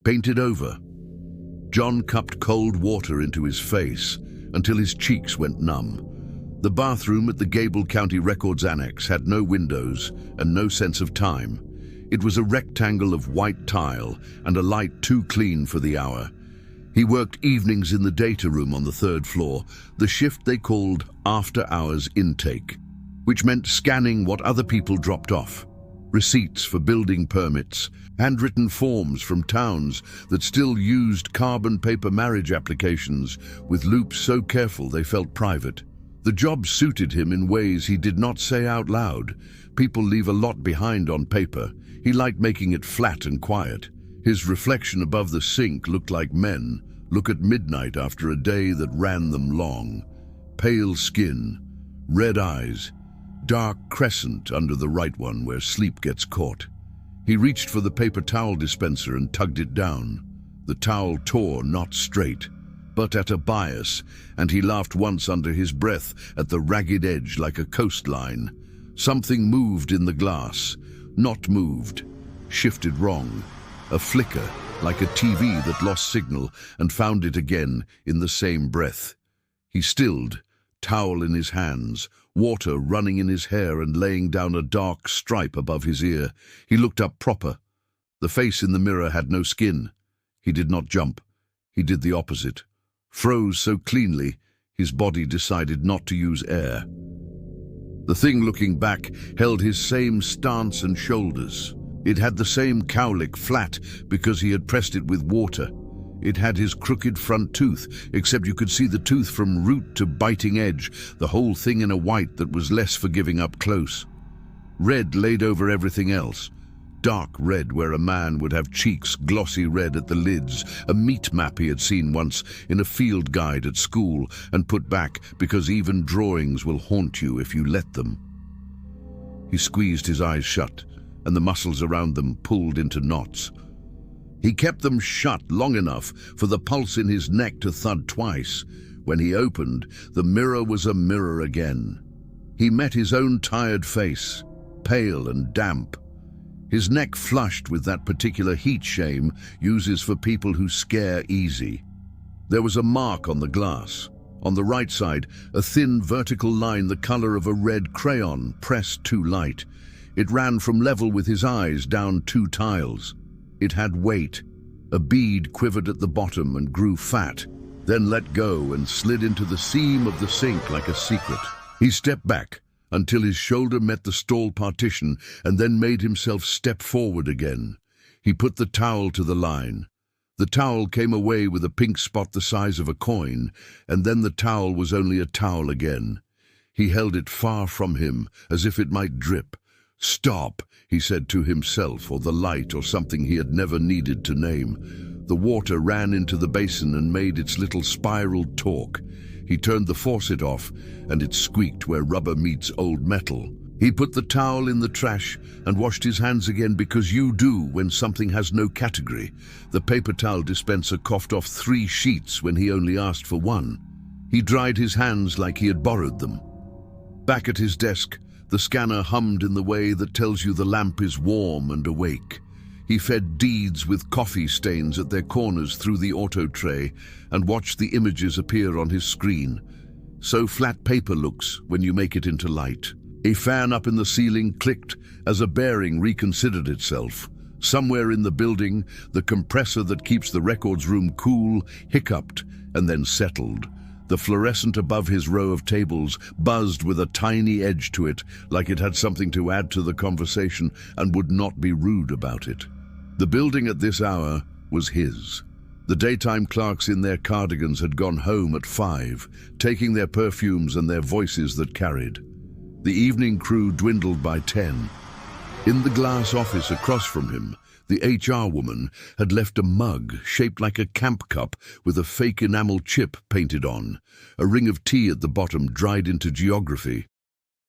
Painted over. John cupped cold water into his face until his cheeks went numb. The bathroom at the Gable County Records Annex had no windows and no sense of time. It was a rectangle of white tile and a light too clean for the hour. He worked evenings in the data room on the third floor, the shift they called after-hours intake, which meant scanning what other people dropped off. Receipts for building permits, handwritten forms from towns that still used carbon paper marriage applications with loops so careful they felt private. The job suited him in ways he did not say out loud. People leave a lot behind on paper. He liked making it flat and quiet. His reflection above the sink looked like men look at midnight after a day that ran them long. Pale skin, red eyes, dark crescent under the right one where sleep gets caught. He reached for the paper towel dispenser and tugged it down. The towel tore not straight, but at a bias, and he laughed once under his breath at the ragged edge like a coastline. Something moved in the glass, not moved, shifted wrong. A flicker, like a TV that lost signal and found it again in the same breath. He stilled, towel in his hands, water running in his hair and laying down a dark stripe above his ear. He looked up proper. The face in the mirror had no skin. He did not jump. He did the opposite. Froze so cleanly, his body decided not to use air. The thing looking back held his same stance and shoulders. It had the same cowlick, flat because he had pressed it with water. It had his crooked front tooth, except you could see the tooth from root to biting edge, the whole thing in a white that was less forgiving up close. Red laid over everything else. Dark red where a man would have cheeks glossy red at the lids, a meat map he had seen once in a field guide at school and put back because even drawings will haunt you if you let them. He squeezed his eyes shut, and the muscles around them pulled into knots. He kept them shut long enough for the pulse in his neck to thud twice. When he opened, the mirror was a mirror again. He met his own tired face, pale and damp. His neck flushed with that particular heat shame uses for people who scare easy. There was a mark on the glass. On the right side, a thin vertical line the color of a red crayon pressed too light. It ran from level with his eyes down 2 tiles. It had weight. A bead quivered at the bottom and grew fat, then let go and slid into the seam of the sink like a secret. He stepped back until his shoulder met the stall partition and then made himself step forward again. He put the towel to the line. The towel came away with a pink spot the size of a coin, and then the towel was only a towel again. He held it far from him, as if it might drip. "Stop," he said to himself, or the light, or something he had never needed to name. The water ran into the basin and made its little spiral talk. He turned the faucet off, and it squeaked where rubber meets old metal. He put the towel in the trash and washed his hands again, because you do when something has no category. The paper towel dispenser coughed off 3 sheets when he only asked for 1. He dried his hands like he had borrowed them. Back at his desk, the scanner hummed in the way that tells you the lamp is warm and awake. He fed deeds with coffee stains at their corners through the auto tray and watched the images appear on his screen. So flat paper looks when you make it into light. A fan up in the ceiling clicked as a bearing reconsidered itself. Somewhere in the building, the compressor that keeps the records room cool hiccuped and then settled. The fluorescent above his row of tables buzzed with a tiny edge to it, like it had something to add to the conversation and would not be rude about it. The building at this hour was his. The daytime clerks in their cardigans had gone home at 5, taking their perfumes and their voices that carried. The evening crew dwindled by 10. In the glass office across from him, the HR woman had left a mug shaped like a camp cup with a fake enamel chip painted on, a ring of tea at the bottom dried into geography.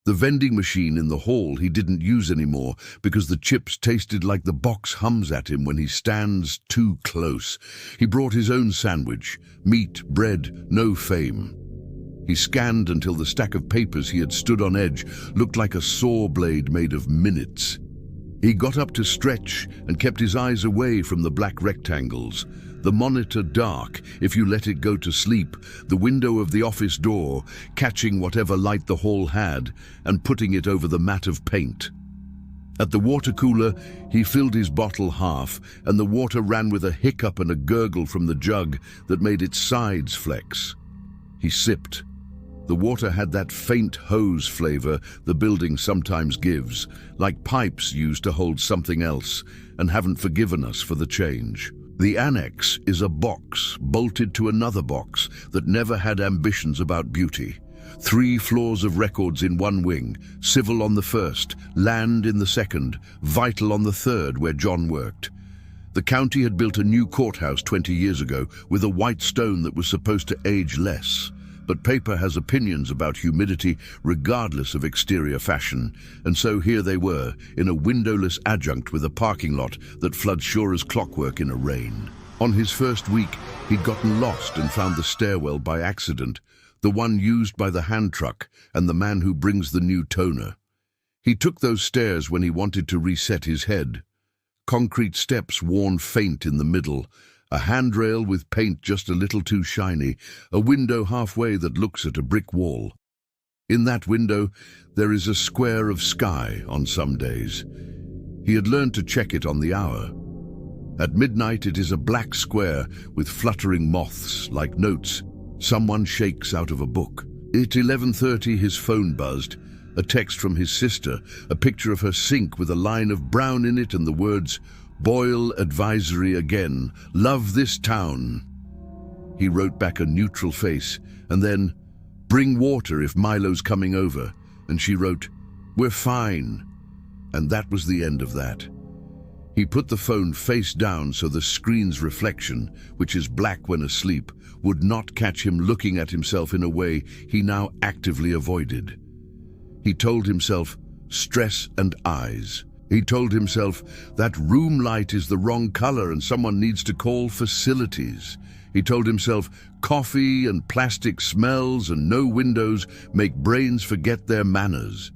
The vending machine in the hall he didn't use anymore because the chips tasted like the box hums at him when he stands too close. He brought his own sandwich, meat, bread, no fame. He scanned until the stack of papers he had stood on edge looked like a saw blade made of minutes. He got up to stretch and kept his eyes away from the black rectangles. The monitor dark if you let it go to sleep, the window of the office door catching whatever light the hall had and putting it over the mat of paint. At the water cooler, he filled his bottle half, and the water ran with a hiccup and a gurgle from the jug that made its sides flex. He sipped. The water had that faint hose flavor the building sometimes gives, like pipes used to hold something else and haven't forgiven us for the change. The annex is a box bolted to another box that never had ambitions about beauty. 3 floors of records in one wing, civil on the first, land in the second, vital on the third where John worked. The county had built a new courthouse 20 years ago with a white stone that was supposed to age less. But paper has opinions about humidity regardless of exterior fashion, and so here they were, in a windowless adjunct with a parking lot that floods sure as clockwork in a rain. On his first week, he'd gotten lost and found the stairwell by accident, the one used by the hand truck and the man who brings the new toner. He took those stairs when he wanted to reset his head. Concrete steps worn faint in the middle, a handrail with paint just a little too shiny, a window halfway that looks at a brick wall. In that window, there is a square of sky on some days. He had learned to check it on the hour. At midnight, it is a black square with fluttering moths like notes someone shakes out of a book. At 11:30, his phone buzzed. A text from his sister, a picture of her sink with a line of brown in it and the words, "Boyle advisory again. Love this town." He wrote back a neutral face, and then, "Bring water if Milo's coming over." And she wrote, "We're fine." And that was the end of that. He put the phone face down so the screen's reflection, which is black when asleep, would not catch him looking at himself in a way he now actively avoided. He told himself, stress and eyes. He told himself that room light is the wrong color and someone needs to call facilities. He told himself coffee and plastic smells and no windows make brains forget their manners.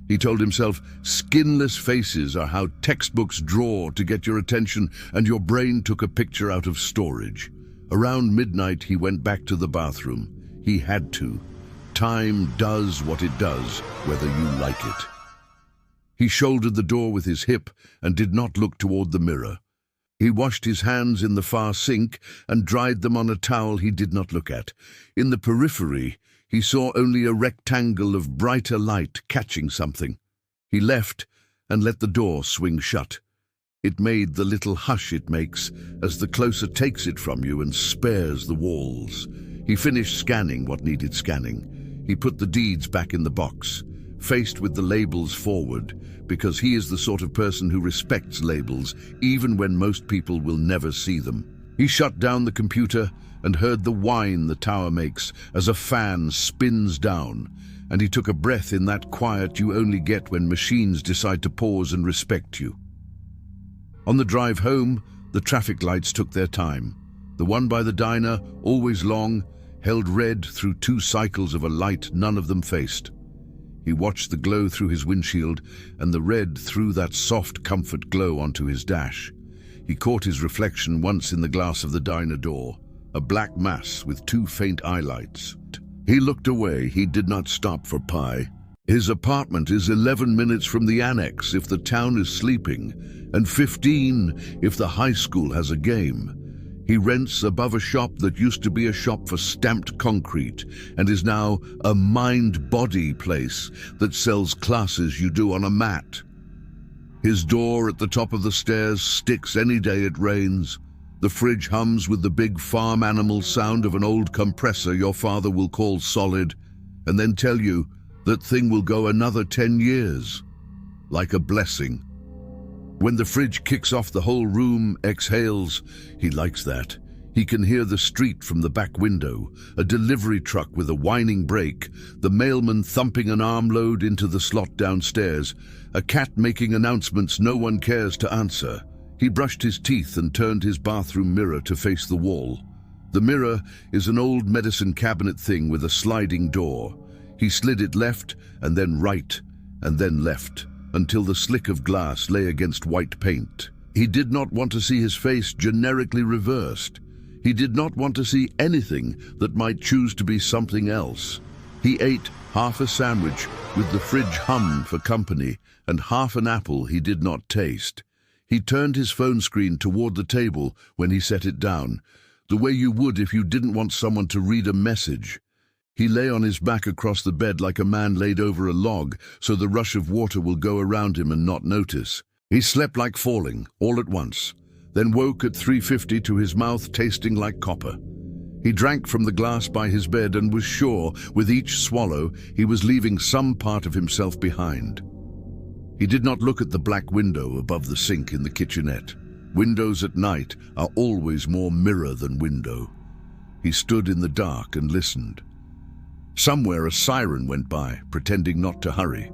He told himself skinless faces are how textbooks draw to get your attention, and your brain took a picture out of storage. Around midnight, he went back to the bathroom. He had to. Time does what it does, whether you like it. He shouldered the door with his hip and did not look toward the mirror. He washed his hands in the far sink and dried them on a towel he did not look at. In the periphery, he saw only a rectangle of brighter light catching something. He left and let the door swing shut. It made the little hush it makes as the closer takes it from you and spares the walls. He finished scanning what needed scanning. He put the deeds back in the box, faced with the labels forward, because he is the sort of person who respects labels, even when most people will never see them. He shut down the computer and heard the whine the tower makes as a fan spins down, and he took a breath in that quiet you only get when machines decide to pause and respect you. On the drive home, the traffic lights took their time. The one by the diner, always long, held red through 2 cycles of a light none of them faced. He watched the glow through his windshield, and the red threw that soft comfort glow onto his dash. He caught his reflection once in the glass of the diner door, a black mass with 2 faint eyelights. He looked away. He did not stop for pie. His apartment is 11 minutes from the annex if the town is sleeping, and 15 if the high school has a game. He rents above a shop that used to be a shop for stamped concrete and is now a mind-body place that sells classes you do on a mat. His door at the top of the stairs sticks any day it rains. The fridge hums with the big farm animal sound of an old compressor your father will call solid, and then tell you that thing will go another 10 years, like a blessing. When the fridge kicks off, the whole room exhales. He likes that. He can hear the street from the back window, a delivery truck with a whining brake, the mailman thumping an armload into the slot downstairs, a cat making announcements no one cares to answer. He brushed his teeth and turned his bathroom mirror to face the wall. The mirror is an old medicine cabinet thing with a sliding door. He slid it left and then right and then left. until the slick of glass lay against white paint. He did not want to see his face generically reversed. He did not want to see anything that might choose to be something else. He ate half a sandwich with the fridge hummed for company and half an apple he did not taste. He turned his phone screen toward the table when he set it down, the way you would if you didn't want someone to read a message. He lay on his back across the bed like a man laid over a log, so the rush of water will go around him and not notice. He slept like falling, all at once, then woke at 3:50 to his mouth tasting like copper. He drank from the glass by his bed and was sure, with each swallow, he was leaving some part of himself behind. He did not look at the black window above the sink in the kitchenette. Windows at night are always more mirror than window. He stood in the dark and listened. Somewhere a siren went by, pretending not to hurry.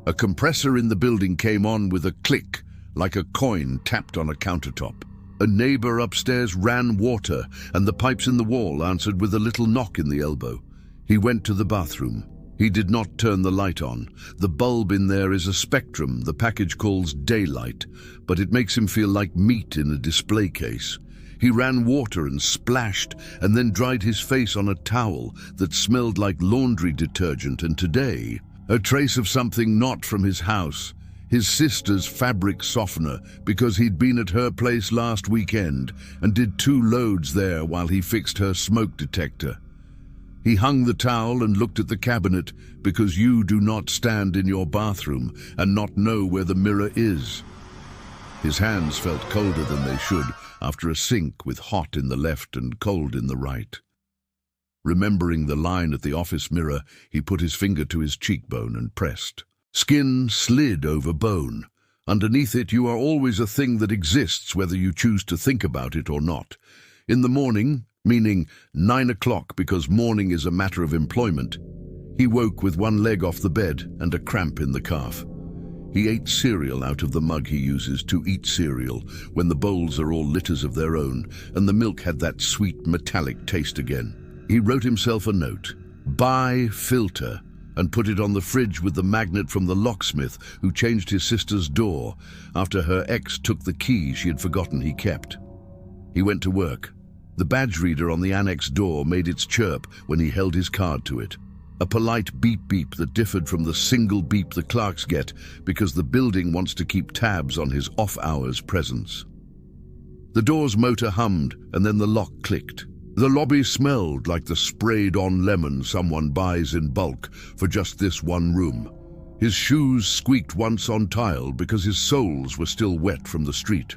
A compressor in the building came on with a click, like a coin tapped on a countertop. A neighbor upstairs ran water, and the pipes in the wall answered with a little knock in the elbow. He went to the bathroom. He did not turn the light on. The bulb in there is a spectrum the package calls daylight, but it makes him feel like meat in a display case. He ran water and splashed, and then dried his face on a towel that smelled like laundry detergent, and today, a trace of something not from his house, his sister's fabric softener, because he'd been at her place last weekend and did 2 loads there while he fixed her smoke detector. He hung the towel and looked at the cabinet, because you do not stand in your bathroom and not know where the mirror is. His hands felt colder than they should after a sink with hot in the left and cold in the right. Remembering the line at the office mirror, he put his finger to his cheekbone and pressed. Skin slid over bone. Underneath it, you are always a thing that exists whether you choose to think about it or not. In the morning, meaning 9 o'clock because morning is a matter of employment, he woke with one leg off the bed and a cramp in the calf. He ate cereal out of the mug he uses to eat cereal when the bowls are all litters of their own and the milk had that sweet metallic taste again. He wrote himself a note, "Buy filter," and put it on the fridge with the magnet from the locksmith who changed his sister's door after her ex took the key she had forgotten he kept. He went to work. The badge reader on the annex door made its chirp when he held his card to it. A polite beep-beep that differed from the single beep the clerks get because the building wants to keep tabs on his off-hours presence. The door's motor hummed and then the lock clicked. The lobby smelled like the sprayed-on lemon someone buys in bulk for just this one room. His shoes squeaked once on tile because his soles were still wet from the street.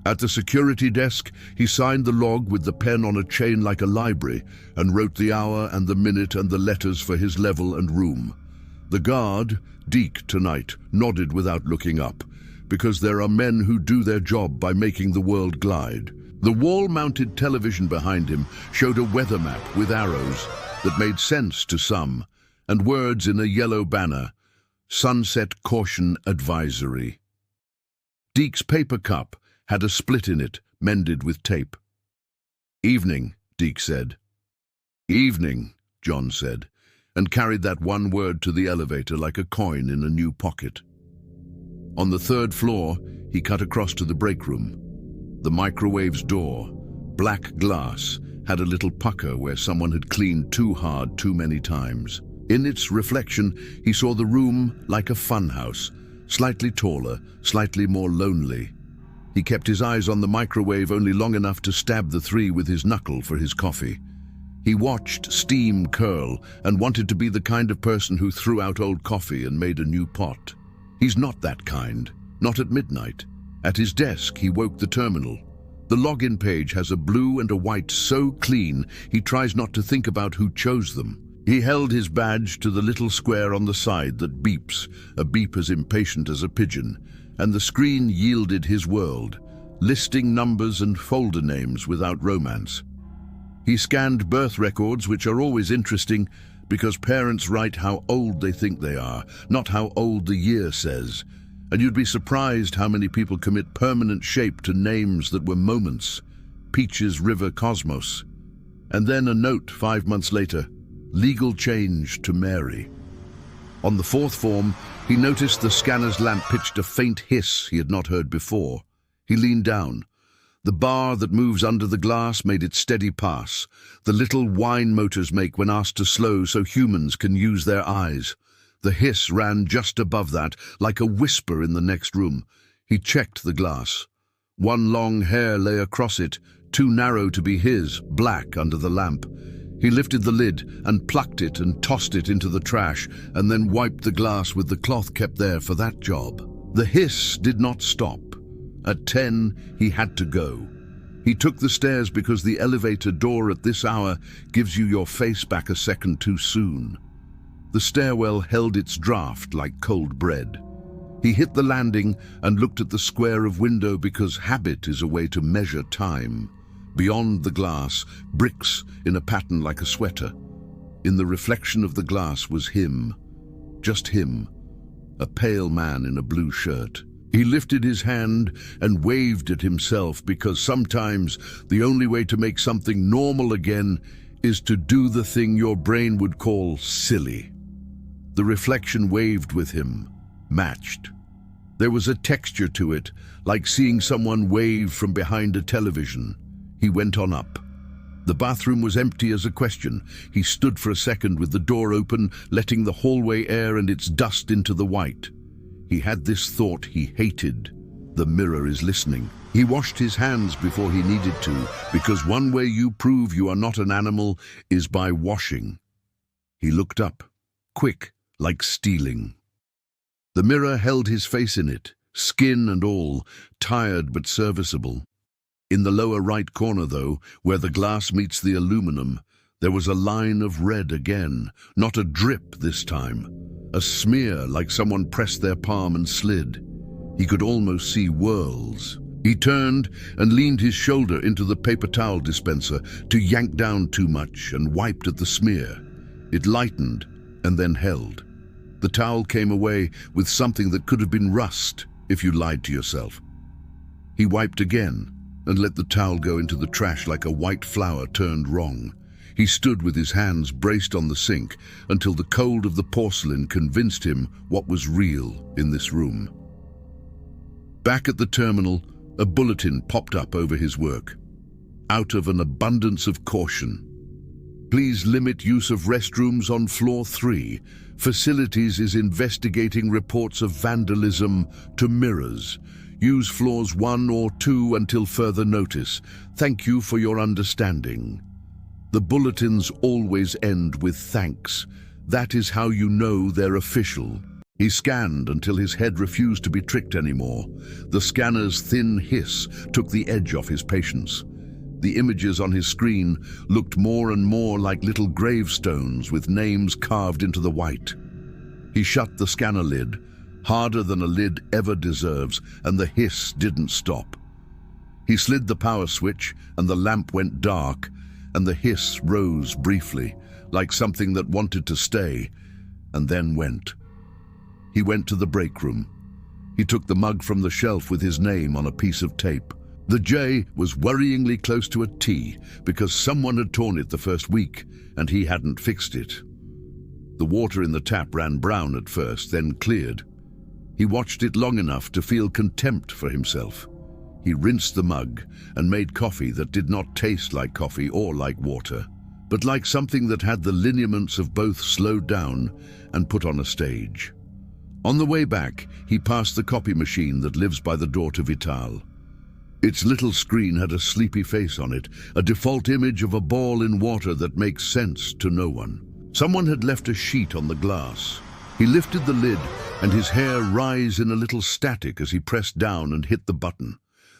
At the security desk, he signed the log with the pen on a chain like a library and wrote the hour and the minute and the letters for his level and room. The guard, Deke tonight, nodded without looking up, because there are men who do their job by making the world glide. The wall-mounted television behind him showed a weather map with arrows that made sense to some, and words in a yellow banner, "Sunset Caution Advisory." Deke's paper cup had a split in it, mended with tape. "Evening," Deke said. "Evening," John said, and carried that one word to the elevator like a coin in a new pocket. On the 3rd floor, he cut across to the break room. The microwave's door, black glass, had a little pucker where someone had cleaned too hard too many times. In its reflection, he saw the room like a funhouse, slightly taller, slightly more lonely. He kept his eyes on the microwave only long enough to stab the 3 with his knuckle for his coffee. He watched steam curl and wanted to be the kind of person who threw out old coffee and made a new pot. He's not that kind, not at midnight. At his desk, he woke the terminal. The login page has a blue and a white so clean he tries not to think about who chose them. He held his badge to the little square on the side that beeps, a beep as impatient as a pigeon, and the screen yielded his world, listing numbers and folder names without romance. He scanned birth records, which are always interesting because parents write how old they think they are, not how old the year says. And you'd be surprised how many people commit permanent shape to names that were moments. Peaches River Cosmos. And then a note 5 months later, legal change to Mary. On the 4th form, He noticed the scanner's lamp pitched a faint hiss he had not heard before. He leaned down. The bar that moves under the glass made its steady pass, the little whine motors make when asked to slow so humans can use their eyes. The hiss ran just above that, like a whisper in the next room. He checked the glass. One long hair lay across it, too narrow to be his, black under the lamp. He lifted the lid and plucked it and tossed it into the trash, and then wiped the glass with the cloth kept there for that job. The hiss did not stop. At 10, he had to go. He took the stairs because the elevator door at this hour gives you your face back a second too soon. The stairwell held its draft like cold bread. He hit the landing and looked at the square of window because habit is a way to measure time. Beyond the glass, bricks in a pattern like a sweater. In the reflection of the glass was him. Just him. A pale man in a blue shirt. He lifted his hand and waved at himself because sometimes the only way to make something normal again is to do the thing your brain would call silly. The reflection waved with him, matched. There was a texture to it, like seeing someone wave from behind a television. He went on up. The bathroom was empty as a question. He stood for a second with the door open, letting the hallway air and its dust into the white. He had this thought he hated. The mirror is listening. He washed his hands before he needed to, because one way you prove you are not an animal is by washing. He looked up, quick, like stealing. The mirror held his face in it, skin and all, tired but serviceable. In the lower right corner, though, where the glass meets the aluminum, there was a line of red again, not a drip this time. A smear like someone pressed their palm and slid. He could almost see whorls. He turned and leaned his shoulder into the paper towel dispenser to yank down too much and wiped at the smear. It lightened and then held. The towel came away with something that could have been rust if you lied to yourself. He wiped again and let the towel go into the trash like a white flower turned wrong. He stood with his hands braced on the sink until the cold of the porcelain convinced him what was real in this room. Back at the terminal, a bulletin popped up over his work. Out of an abundance of caution. Please limit use of restrooms on floor 3. Facilities is investigating reports of vandalism to mirrors. Use floors 1 or 2 until further notice. Thank you for your understanding. The bulletins always end with thanks. That is how you know they're official. He scanned until his head refused to be tricked anymore. The scanner's thin hiss took the edge off his patience. The images on his screen looked more and more like little gravestones with names carved into the white. He shut the scanner lid, harder than a lid ever deserves, and the hiss didn't stop. He slid the power switch and the lamp went dark, and the hiss rose briefly, like something that wanted to stay, and then went. He went to the break room. He took the mug from the shelf with his name on a piece of tape. The J was worryingly close to a T because someone had torn it the first week and he hadn't fixed it. The water in the tap ran brown at first, then cleared. He watched it long enough to feel contempt for himself. He rinsed the mug and made coffee that did not taste like coffee or like water, but like something that had the lineaments of both slowed down and put on a stage. On the way back, he passed the copy machine that lives by the door to Vital. Its little screen had a sleepy face on it, a default image of a ball in water that makes sense to no one. Someone had left a sheet on the glass. He lifted the lid and his hair rose in a little static as he pressed down and hit the button.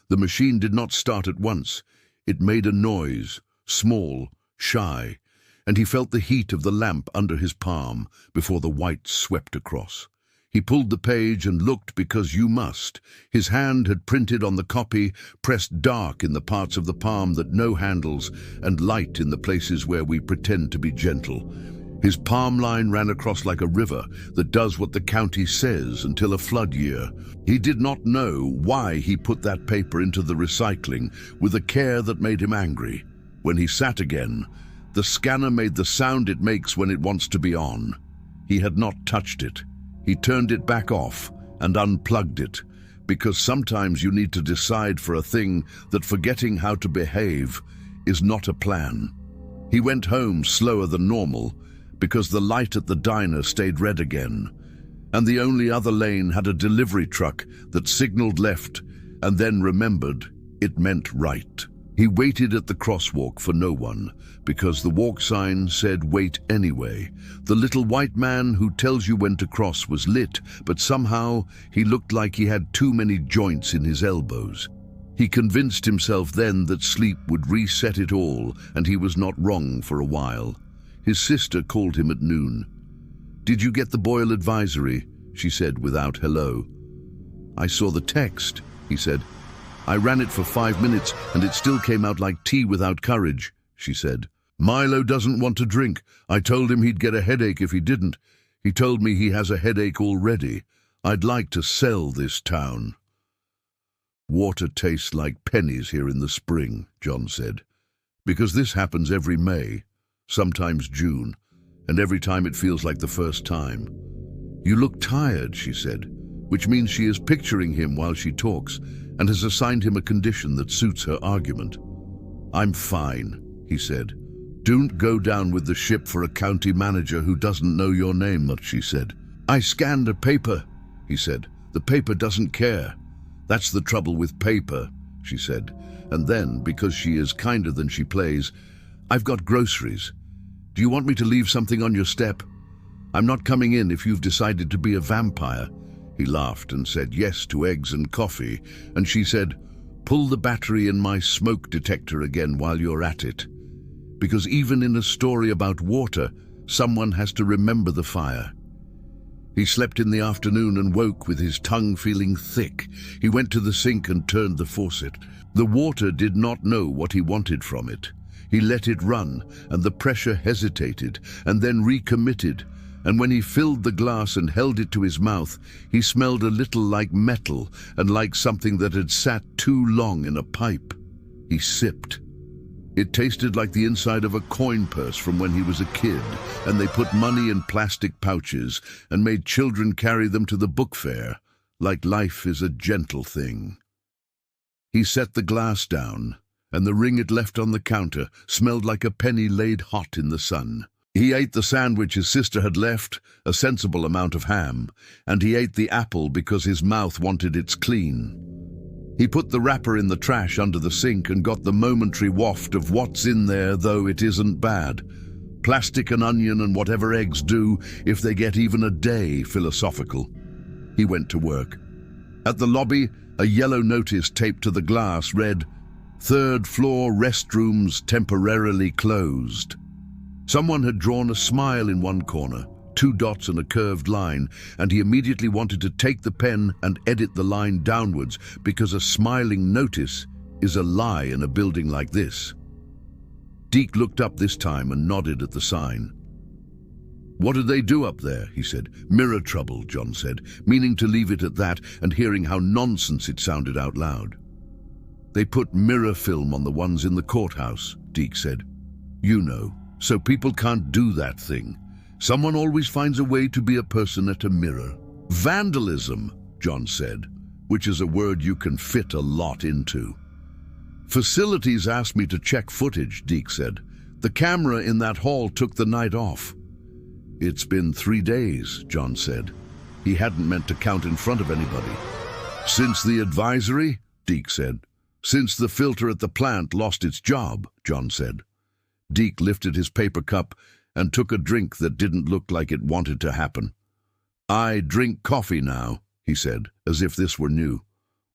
The machine did not start at once. It made a noise, small, shy, and he felt the heat of the lamp under his palm before the white swept across. He pulled the page and looked because you must. His hand had printed on the copy, pressed dark in the parts of the palm that know handles and light in the places where we pretend to be gentle. His palm line ran across like a river that does what the county says until a flood year. He did not know why he put that paper into the recycling with a care that made him angry. When he sat again, the scanner made the sound it makes when it wants to be on. He had not touched it. He turned it back off and unplugged it, because sometimes you need to decide for a thing that forgetting how to behave is not a plan. He went home slower than normal because the light at the diner stayed red again, and the only other lane had a delivery truck that signaled left and then remembered it meant right. He waited at the crosswalk for no one, because the walk sign said wait anyway. The little white man who tells you when to cross was lit, but somehow he looked like he had too many joints in his elbows. He convinced himself then that sleep would reset it all, and he was not wrong for a while. His sister called him at noon. "Did you get the Boyle advisory?" she said without hello. "I saw the text," he said. "I ran it for 5 minutes and it still came out like tea without courage," she said. "Milo doesn't want to drink. I told him he'd get a headache if he didn't. He told me he has a headache already. I'd like to sell this town." "Water tastes like pennies here in the spring," John said, "because this happens every May, sometimes June, and every time it feels like the first time." "You look tired," she said, which means she is picturing him while she talks and has assigned him a condition that suits her argument. "I'm fine," he said. "Don't go down with the ship for a county manager who doesn't know your name much," she said. "I scanned a paper," he said. "The paper doesn't care. That's the trouble with paper," she said. And then, because she is kinder than she plays, "I've got groceries. Do you want me to leave something on your step? I'm not coming in if you've decided to be a vampire." He laughed and said yes to eggs and coffee, and she said, "Pull the battery in my smoke detector again while you're at it. Because even in a story about water, someone has to remember the fire." He slept in the afternoon and woke with his tongue feeling thick. He went to the sink and turned the faucet. The water did not know what he wanted from it. He let it run, and the pressure hesitated, and then recommitted. And when he filled the glass and held it to his mouth, he smelled a little like metal and like something that had sat too long in a pipe. He sipped. It tasted like the inside of a coin purse from when he was a kid, and they put money in plastic pouches and made children carry them to the book fair, like life is a gentle thing. He set the glass down, and the ring it left on the counter smelled like a penny laid hot in the sun. He ate the sandwich his sister had left, a sensible amount of ham, and he ate the apple because his mouth wanted its clean. He put the wrapper in the trash under the sink and got the momentary waft of what's in there, though it isn't bad. Plastic and onion and whatever eggs do if they get even a day philosophical. He went to work. At the lobby, a yellow notice taped to the glass read, "Third floor restrooms temporarily closed." Someone had drawn a smile in one corner, 2 dots and a curved line, and he immediately wanted to take the pen and edit the line downwards, because a smiling notice is a lie in a building like this. Deke looked up this time and nodded at the sign. "What did they do up there?" he said. "Mirror trouble," John said, meaning to leave it at that and hearing how nonsense it sounded out loud. "They put mirror film on the ones in the courthouse," Deke said. "You know, so people can't do that thing. Someone always finds a way to be a person at a mirror." "Vandalism," John said, which is a word you can fit a lot into. "Facilities asked me to check footage," Deke said. "The camera in that hall took the night off." "It's been 3 days," John said. He hadn't meant to count in front of anybody. "Since the advisory?" Deke said. "Since the filter at the plant lost its job," John said. Deke lifted his paper cup and took a drink that didn't look like it wanted to happen. "I drink coffee now," he said, as if this were new.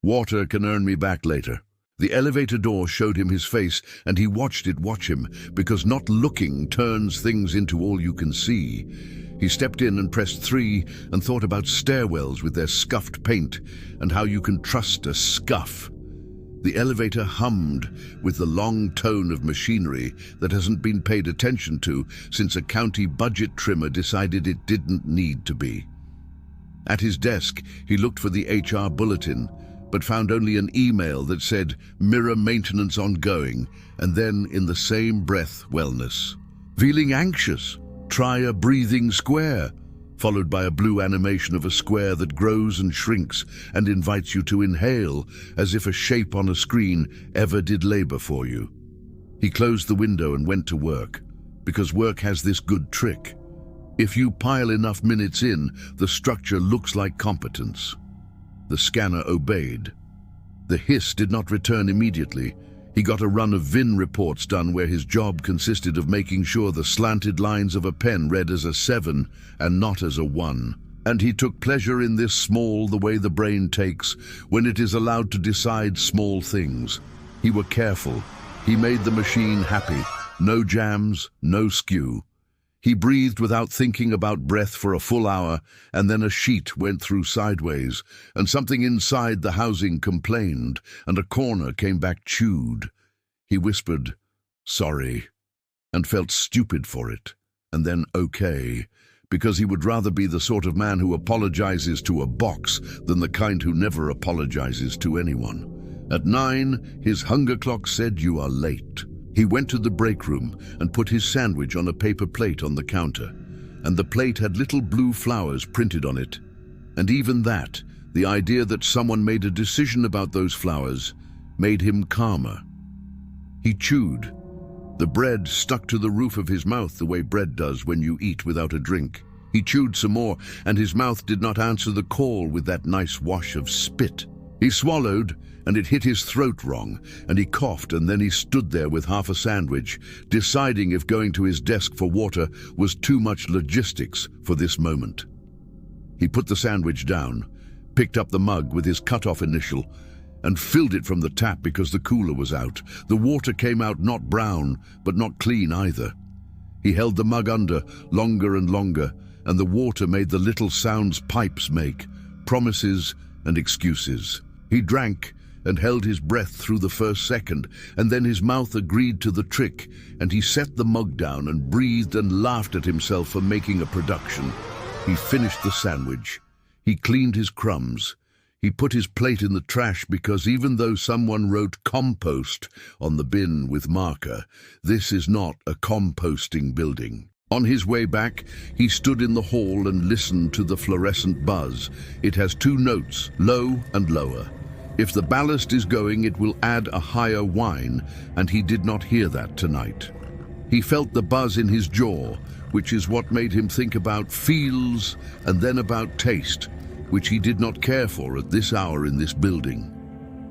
"Water can earn me back later." The elevator door showed him his face, and he watched it watch him, because not looking turns things into all you can see. He stepped in and pressed 3 and thought about stairwells with their scuffed paint and how you can trust a scuff. The elevator hummed with the long tone of machinery that hasn't been paid attention to since a county budget trimmer decided it didn't need to be. At his desk, he looked for the HR bulletin, but found only an email that said mirror maintenance ongoing, and then in the same breath, wellness. "Feeling anxious? Try a breathing square." followed by a blue animation of a square that grows and shrinks and invites you to inhale as if a shape on a screen ever did labor for you. He closed the window and went to work, because work has this good trick. If you pile enough minutes in, the structure looks like competence. The scanner obeyed. The hiss did not return immediately. He got a run of VIN reports done where his job consisted of making sure the slanted lines of a pen read as a 7 and not as a 1. And he took pleasure in this small the way the brain takes when it is allowed to decide small things. He were careful. He made the machine happy. No jams, no skew. He breathed without thinking about breath for a full hour, and then a sheet went through sideways, and something inside the housing complained, and a corner came back chewed. He whispered, "Sorry," and felt stupid for it, and then okay, because he would rather be the sort of man who apologizes to a box than the kind who never apologizes to anyone. At 9, his hunger clock said, "You are late." He went to the break room and put his sandwich on a paper plate on the counter, and the plate had little blue flowers printed on it. And even that, the idea that someone made a decision about those flowers, made him calmer. He chewed. The bread stuck to the roof of his mouth the way bread does when you eat without a drink. He chewed some more, and his mouth did not answer the call with that nice wash of spit. He swallowed, and it hit his throat wrong, and he coughed, and then he stood there with half a sandwich, deciding if going to his desk for water was too much logistics for this moment. He put the sandwich down, picked up the mug with his cut-off initial, and filled it from the tap because the cooler was out. The water came out not brown, but not clean either. He held the mug under longer and longer, and the water made the little sounds pipes make, promises and excuses. He drank and held his breath through the first second, and then his mouth agreed to the trick, and he set the mug down and breathed and laughed at himself for making a production. He finished the sandwich. He cleaned his crumbs. He put his plate in the trash because even though someone wrote compost on the bin with marker, this is not a composting building. On his way back, he stood in the hall and listened to the fluorescent buzz. It has 2 notes, low and lower. If the ballast is going, it will add a higher whine, and he did not hear that tonight. He felt the buzz in his jaw, which is what made him think about feels and then about taste, which he did not care for at this hour in this building.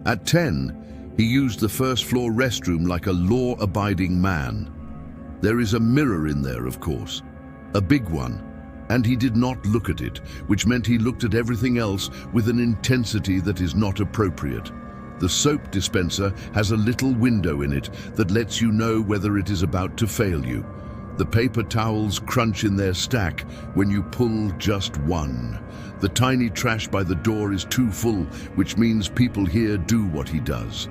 At 10, he used the first-floor restroom like a law-abiding man. There is a mirror in there, of course, a big one, and he did not look at it, which meant he looked at everything else with an intensity that is not appropriate. The soap dispenser has a little window in it that lets you know whether it is about to fail you. The paper towels crunch in their stack when you pull just one. The tiny trash by the door is too full, which means people here do what he does.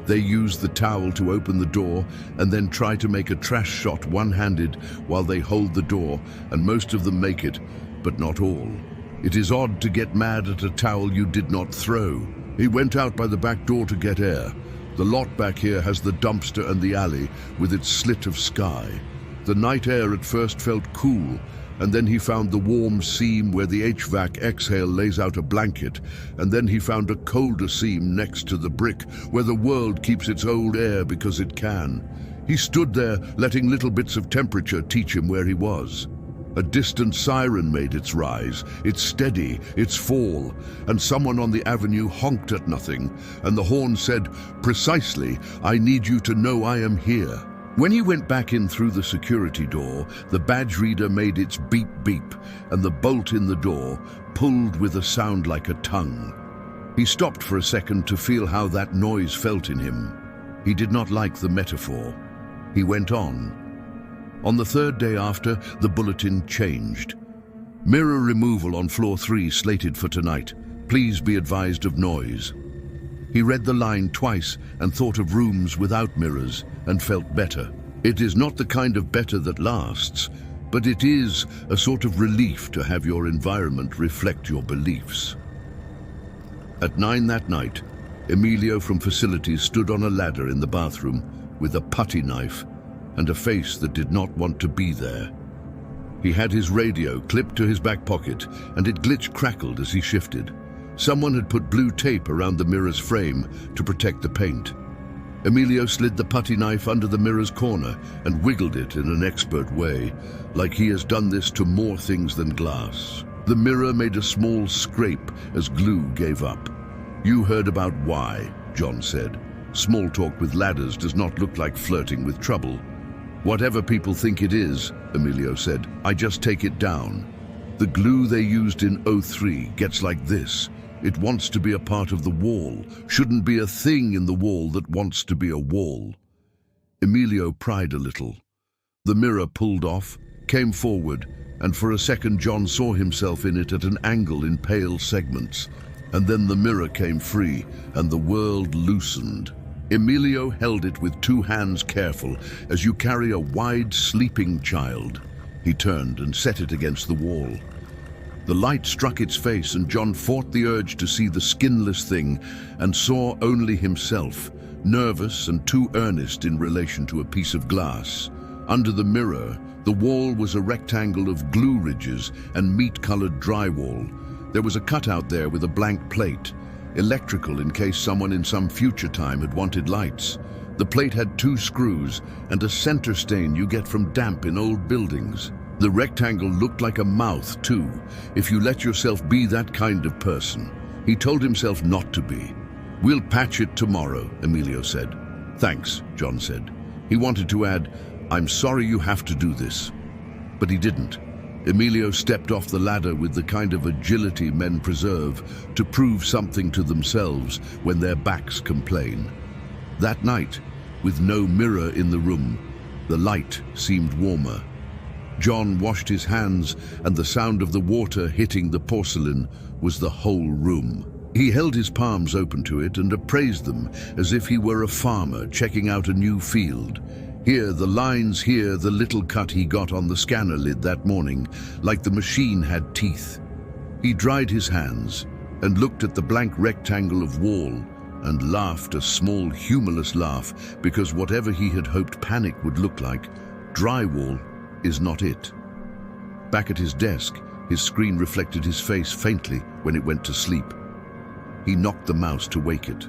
They use the towel to open the door and then try to make a trash shot one-handed while they hold the door, and most of them make it, but not all. It is odd to get mad at a towel you did not throw. He went out by the back door to get air. The lot back here has the dumpster and the alley with its slit of sky. The night air at first felt cool, and then he found the warm seam where the HVAC exhale lays out a blanket, and then he found a colder seam next to the brick where the world keeps its old air because it can. He stood there, letting little bits of temperature teach him where he was. A distant siren made its rise, its steady, its fall, and someone on the avenue honked at nothing, and the horn said, "Precisely, I need you to know I am here." When he went back in through the security door, the badge reader made its beep beep, and the bolt in the door pulled with a sound like a tongue. He stopped for a second to feel how that noise felt in him. He did not like the metaphor. He went on. On the 3rd day after, the bulletin changed. Mirror removal on floor 3 slated for tonight. Please be advised of noise. He read the line twice and thought of rooms without mirrors and felt better. It is not the kind of better that lasts, but it is a sort of relief to have your environment reflect your beliefs. At 9 that night, Emilio from facilities stood on a ladder in the bathroom with a putty knife and a face that did not want to be there. He had his radio clipped to his back pocket, and it glitch-crackled as he shifted. Someone had put blue tape around the mirror's frame to protect the paint. Emilio slid the putty knife under the mirror's corner and wiggled it in an expert way, like he has done this to more things than glass. The mirror made a small scrape as glue gave up. "You heard about why," John said. "Small talk with ladders does not look like flirting with trouble." "Whatever people think it is," Emilio said, "I just take it down. The glue they used in '03 gets like this. It wants to be a part of the wall. Shouldn't be a thing in the wall that wants to be a wall." Emilio pried a little. The mirror pulled off, came forward, and for a second John saw himself in it at an angle in pale segments. And then the mirror came free, and the world loosened. Emilio held it with two hands careful, as you carry a wide sleeping child. He turned and set it against the wall. The light struck its face, and John fought the urge to see the skinless thing, and saw only himself, nervous and too earnest in relation to a piece of glass. Under the mirror, the wall was a rectangle of glue ridges and meat-colored drywall. There was a cutout there with a blank plate, electrical in case someone in some future time had wanted lights. The plate had 2 screws and a center stain you get from damp in old buildings. The rectangle looked like a mouth, too, if you let yourself be that kind of person. He told himself not to be. "We'll patch it tomorrow," Emilio said. "Thanks," John said. He wanted to add, "I'm sorry you have to do this." But he didn't. Emilio stepped off the ladder with the kind of agility men preserve to prove something to themselves when their backs complain. That night, with no mirror in the room, the light seemed warmer. John washed his hands, and the sound of the water hitting the porcelain was the whole room. He held his palms open to it and appraised them as if he were a farmer checking out a new field. Here the lines, here the little cut he got on the scanner lid that morning, like the machine had teeth. He dried his hands and looked at the blank rectangle of wall and laughed a small, humorless laugh, because whatever he had hoped panic would look like, drywall is not it. Back at his desk, his screen reflected his face faintly when it went to sleep. He knocked the mouse to wake it.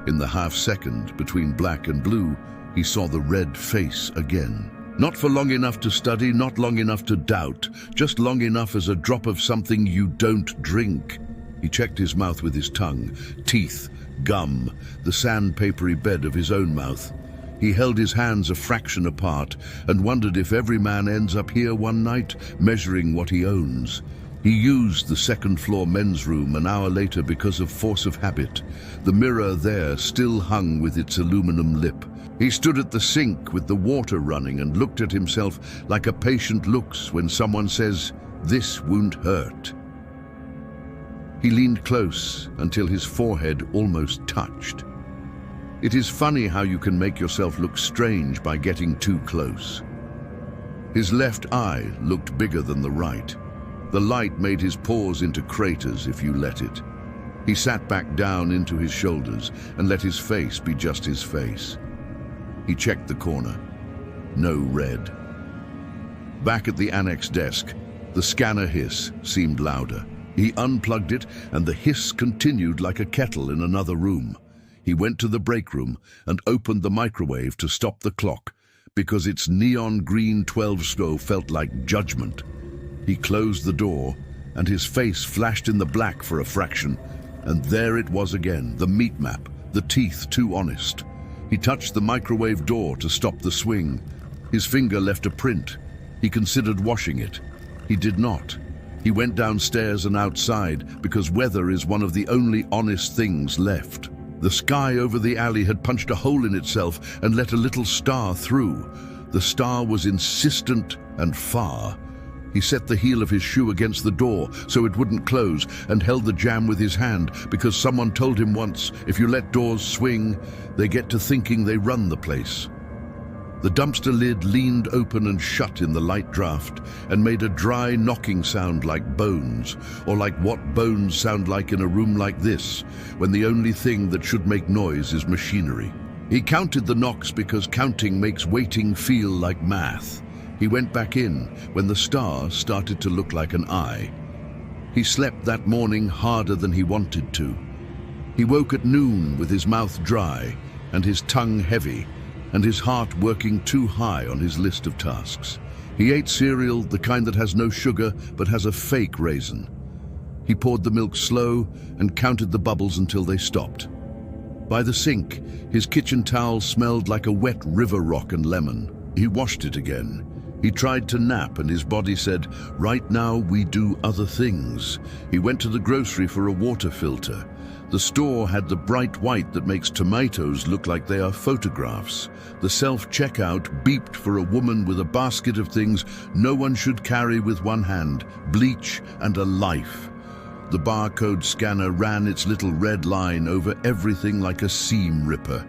In the half-second between black and blue, he saw the red face again. Not for long enough to study, not long enough to doubt, just long enough as a drop of something you don't drink. He checked his mouth with his tongue, teeth, gum, the sandpapery bed of his own mouth. He held his hands a fraction apart and wondered if every man ends up here one night, measuring what he owns. He used the second-floor men's room an hour later because of force of habit. The mirror there still hung with its aluminum lip. He stood at the sink with the water running and looked at himself like a patient looks when someone says, "This won't hurt." He leaned close until his forehead almost touched. It is funny how you can make yourself look strange by getting too close. His left eye looked bigger than the right. The light made his pores into craters if you let it. He sat back down into his shoulders and let his face be just his face. He checked the corner. No red. Back at the annex desk, the scanner hiss seemed louder. He unplugged it, and the hiss continued like a kettle in another room. He went to the break room and opened the microwave to stop the clock, because its neon green 12 felt like judgment. He closed the door, and his face flashed in the black for a fraction, and there it was again, the meat map, the teeth too honest. He touched the microwave door to stop the swing. His finger left a print. He considered washing it. He did not. He went downstairs and outside, because weather is one of the only honest things left. The sky over the alley had punched a hole in itself and let a little star through. The star was insistent and far. He set the heel of his shoe against the door so it wouldn't close and held the jamb with his hand, because someone told him once, if you let doors swing, they get to thinking they run the place. The dumpster lid leaned open and shut in the light draft and made a dry knocking sound like bones, or like what bones sound like in a room like this, when the only thing that should make noise is machinery. He counted the knocks because counting makes waiting feel like math. He went back in when the star started to look like an eye. He slept that morning harder than he wanted to. He woke at noon with his mouth dry and his tongue heavy and his heart working too high on his list of tasks. He ate cereal, the kind that has no sugar but has a fake raisin. He poured the milk slow and counted the bubbles until they stopped. By the sink, his kitchen towel smelled like a wet river rock and lemon. He washed it again. He tried to nap and his body said, "Right now we do other things." He went to the grocery for a water filter. The store had the bright white that makes tomatoes look like they are photographs. The self-checkout beeped for a woman with a basket of things no one should carry with one hand, bleach and a life. The barcode scanner ran its little red line over everything like a seam ripper.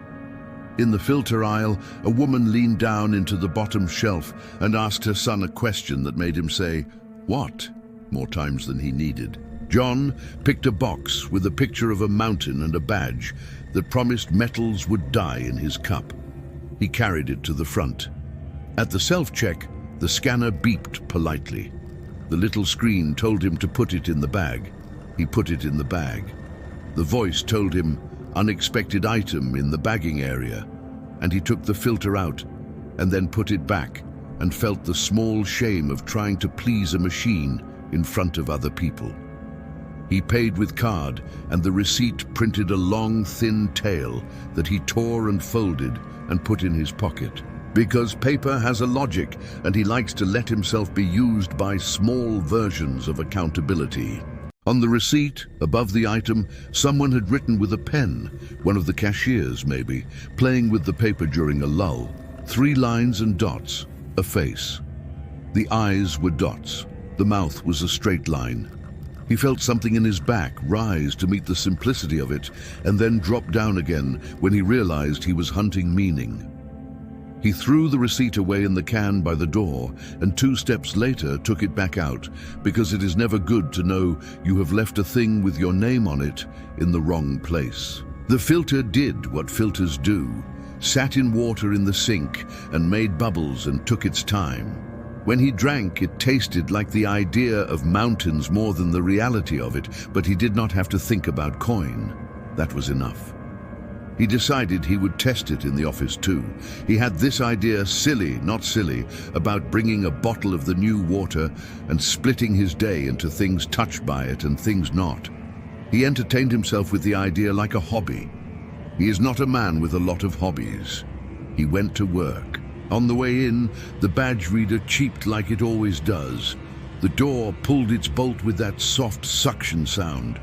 In the filter aisle, a woman leaned down into the bottom shelf and asked her son a question that made him say, "What?" more times than he needed. John picked a box with a picture of a mountain and a badge that promised metals would die in his cup. He carried it to the front. At the self-check, the scanner beeped politely. The little screen told him to put it in the bag. He put it in the bag. The voice told him, "Unexpected item in the bagging area," and he took the filter out and then put it back and felt the small shame of trying to please a machine in front of other people. He paid with card and the receipt printed a long, thin tail that he tore and folded and put in his pocket. Because paper has a logic and he likes to let himself be used by small versions of accountability. On the receipt, above the item, someone had written with a pen, one of the cashiers maybe, playing with the paper during a lull. 3 lines and dots, a face. The eyes were dots. The mouth was a straight line. He felt something in his back rise to meet the simplicity of it and then drop down again when he realized he was hunting meaning. He threw the receipt away in the can by the door and 2 steps later took it back out because it is never good to know you have left a thing with your name on it in the wrong place. The filter did what filters do, sat in water in the sink and made bubbles and took its time. When he drank, it tasted like the idea of mountains more than the reality of it, but he did not have to think about coin. That was enough. He decided he would test it in the office too. He had this idea, silly, not silly, about bringing a bottle of the new water and splitting his day into things touched by it and things not. He entertained himself with the idea like a hobby. He is not a man with a lot of hobbies. He went to work. On the way in, the badge reader cheeped like it always does. The door pulled its bolt with that soft suction sound.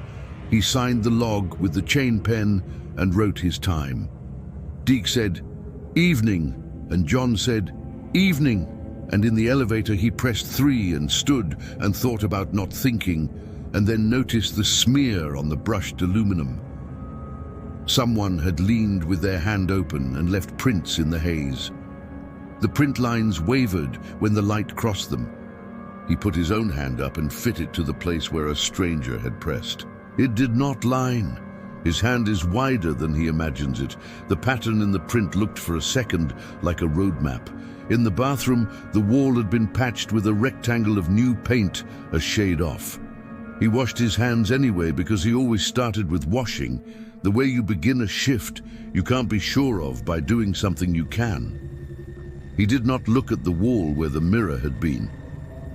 He signed the log with the chain pen and wrote his time. Deke said, "Evening," and John said, "Evening," and in the elevator he pressed 3 and stood and thought about not thinking, and then noticed the smear on the brushed aluminum. Someone had leaned with their hand open and left prints in the haze. The print lines wavered when the light crossed them. He put his own hand up and fit it to the place where a stranger had pressed. It did not line. His hand is wider than he imagines it. The pattern in the print looked for a second like a road map. In the bathroom, the wall had been patched with a rectangle of new paint, a shade off. He washed his hands anyway because he always started with washing. The way you begin a shift, you can't be sure of by doing something you can. He did not look at the wall where the mirror had been.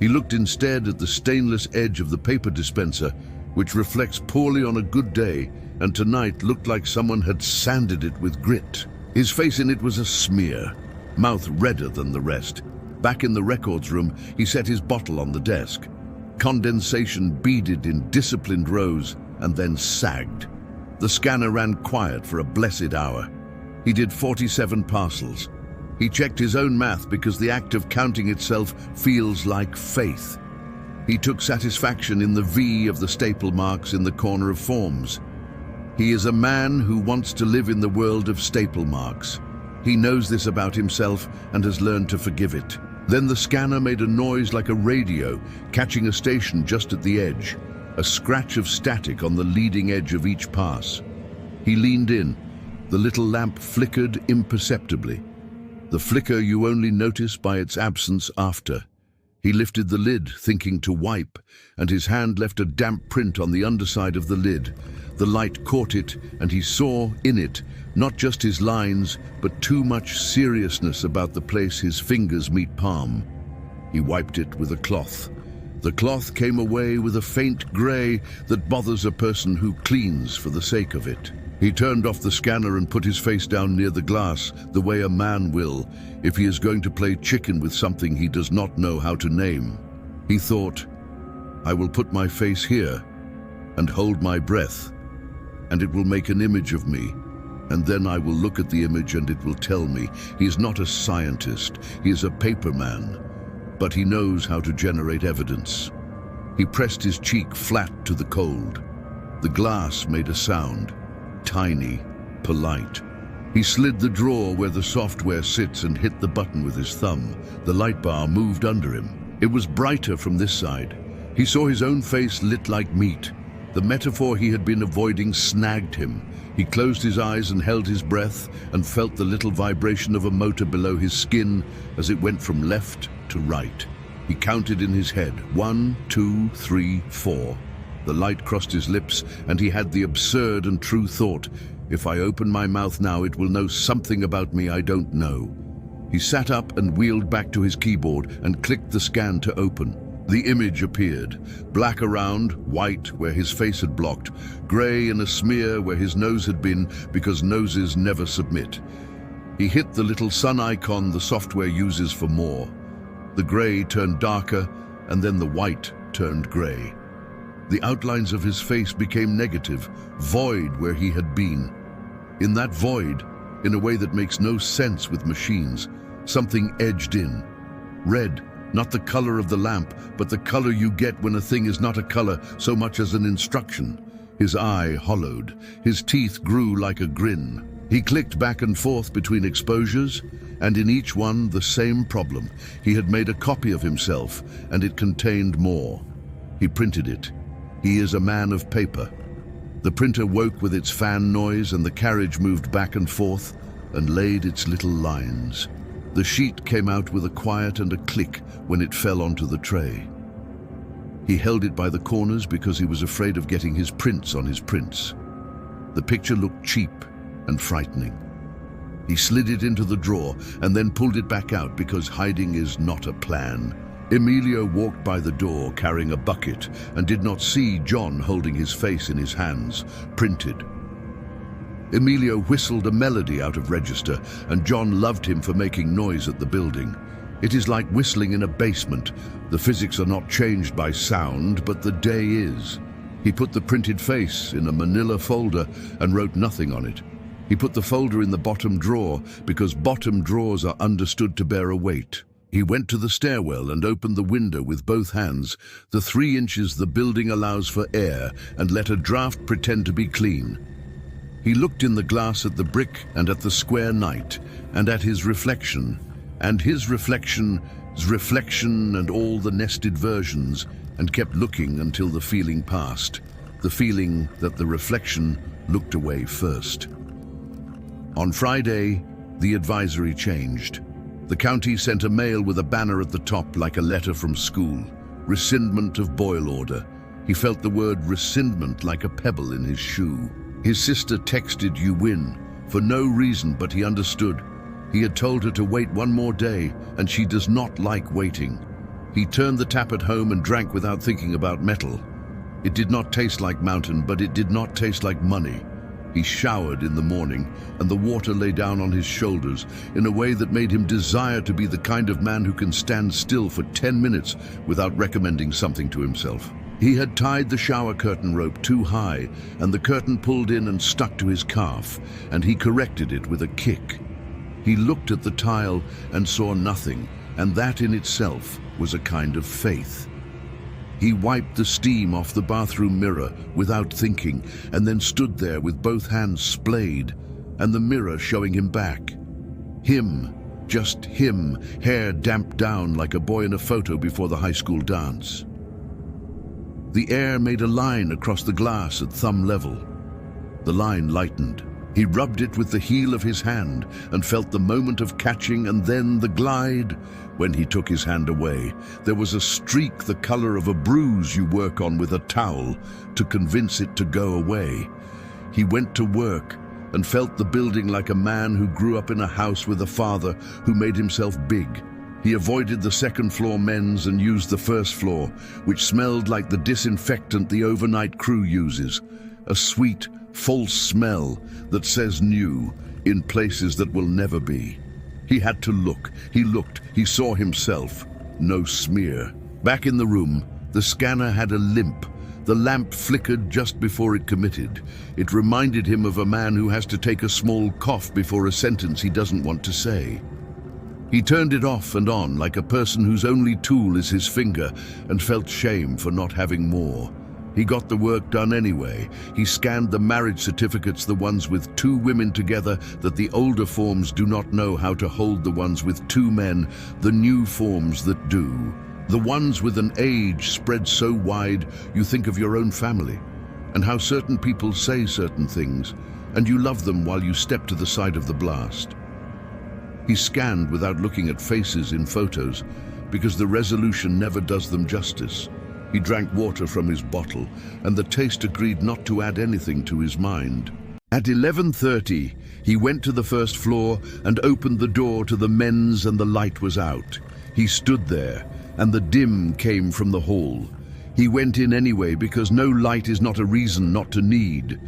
He looked instead at the stainless edge of the paper dispenser, which reflects poorly on a good day, and tonight looked like someone had sanded it with grit. His face in it was a smear, mouth redder than the rest. Back in the records room, he set his bottle on the desk. Condensation beaded in disciplined rows and then sagged. The scanner ran quiet for a blessed hour. He did 47 parcels. He checked his own math because the act of counting itself feels like faith. He took satisfaction in the V of the staple marks in the corner of forms. He is a man who wants to live in the world of staple marks. He knows this about himself and has learned to forgive it. Then the scanner made a noise like a radio, catching a station just at the edge, a scratch of static on the leading edge of each pass. He leaned in. The little lamp flickered imperceptibly. The flicker you only notice by its absence after. He lifted the lid, thinking to wipe, and his hand left a damp print on the underside of the lid. The light caught it, and he saw in it not just his lines, but too much seriousness about the place his fingers meet palm. He wiped it with a cloth. The cloth came away with a faint grey that bothers a person who cleans for the sake of it. He turned off the scanner and put his face down near the glass, the way a man will if he is going to play chicken with something he does not know how to name. He thought, I will put my face here and hold my breath, and it will make an image of me, and then I will look at the image and it will tell me. He is not a scientist, he is a paperman, but he knows how to generate evidence. He pressed his cheek flat to the cold. The glass made a sound, tiny, polite. He slid the drawer where the software sits and hit the button with his thumb. The light bar moved under him. It was brighter from this side. He saw his own face lit like meat. The metaphor he had been avoiding snagged him. He closed his eyes and held his breath and felt the little vibration of a motor below his skin as it went from left to right. He counted in his head, 1, 2, 3, 4. The light crossed his lips, and he had the absurd and true thought, if I open my mouth now, it will know something about me I don't know. He sat up and wheeled back to his keyboard and clicked the scan to open. The image appeared, black around, white where his face had blocked, grey in a smear where his nose had been, because noses never submit. He hit the little sun icon the software uses for more. The grey turned darker, and then the white turned grey. The outlines of his face became negative, void where he had been. In that void, in a way that makes no sense with machines, something edged in. Red, not the color of the lamp, but the color you get when a thing is not a color so much as an instruction. His eye hollowed. His teeth grew like a grin. He clicked back and forth between exposures, and in each one the same problem. He had made a copy of himself, and it contained more. He printed it. He is a man of paper. The printer woke with its fan noise, and the carriage moved back and forth and laid its little lines. The sheet came out with a quiet and a click when it fell onto the tray. He held it by the corners because he was afraid of getting his prints on his prints. The picture looked cheap and frightening. He slid it into the drawer and then pulled it back out because hiding is not a plan. Emilio walked by the door carrying a bucket and did not see John holding his face in his hands, printed. Emilio whistled a melody out of register, and John loved him for making noise at the building. It is like whistling in a basement. The physics are not changed by sound, but the day is. He put the printed face in a manila folder and wrote nothing on it. He put the folder in the bottom drawer because bottom drawers are understood to bear a weight. He went to the stairwell and opened the window with both hands, the 3 inches the building allows for air, and let a draft pretend to be clean. He looked in the glass at the brick and at the square night, and at his reflection, and his reflection's reflection and all the nested versions, and kept looking until the feeling passed, the feeling that the reflection looked away first. On Friday, the advisory changed. The county sent a mail with a banner at the top like a letter from school. Rescindment of boil order. He felt the word rescindment like a pebble in his shoe. His sister texted "You win" for no reason, but he understood. He had told her to wait 1 more day, and she does not like waiting. He turned the tap at home and drank without thinking about metal. It did not taste like mountain, but it did not taste like money. He showered in the morning, and the water lay down on his shoulders in a way that made him desire to be the kind of man who can stand still for 10 minutes without recommending something to himself. He had tied the shower curtain rope too high, and the curtain pulled in and stuck to his calf, and he corrected it with a kick. He looked at the tile and saw nothing, and that in itself was a kind of faith. He wiped the steam off the bathroom mirror without thinking, and then stood there with both hands splayed, and the mirror showing him back. Him, just him, hair damped down like a boy in a photo before the high school dance. The air made a line across the glass at thumb level. The line lightened. He rubbed it with the heel of his hand and felt the moment of catching and then the glide. When he took his hand away, there was a streak the color of a bruise you work on with a towel to convince it to go away. He went to work and felt the building like a man who grew up in a house with a father who made himself big. He avoided the second-floor men's and used the first floor, which smelled like the disinfectant the overnight crew uses, a sweet, false smell that says new in places that will never be. He had to look. He looked. He saw himself. No smear. Back in the room, the scanner had a limp. The lamp flickered just before it committed. It reminded him of a man who has to take a small cough before a sentence he doesn't want to say. He turned it off and on like a person whose only tool is his finger and felt shame for not having more. He got the work done anyway. He scanned the marriage certificates, the ones with 2 women together, that the older forms do not know how to hold the ones with 2 men, the new forms that do. The ones with an age spread so wide you think of your own family, and how certain people say certain things, and you love them while you step to the side of the blast. He scanned without looking at faces in photos, because the resolution never does them justice. He drank water from his bottle, and the taste agreed not to add anything to his mind. At 11:30, he went to the first floor and opened the door to the men's, and the light was out. He stood there, and the dim came from the hall. He went in anyway because no light is not a reason not to need.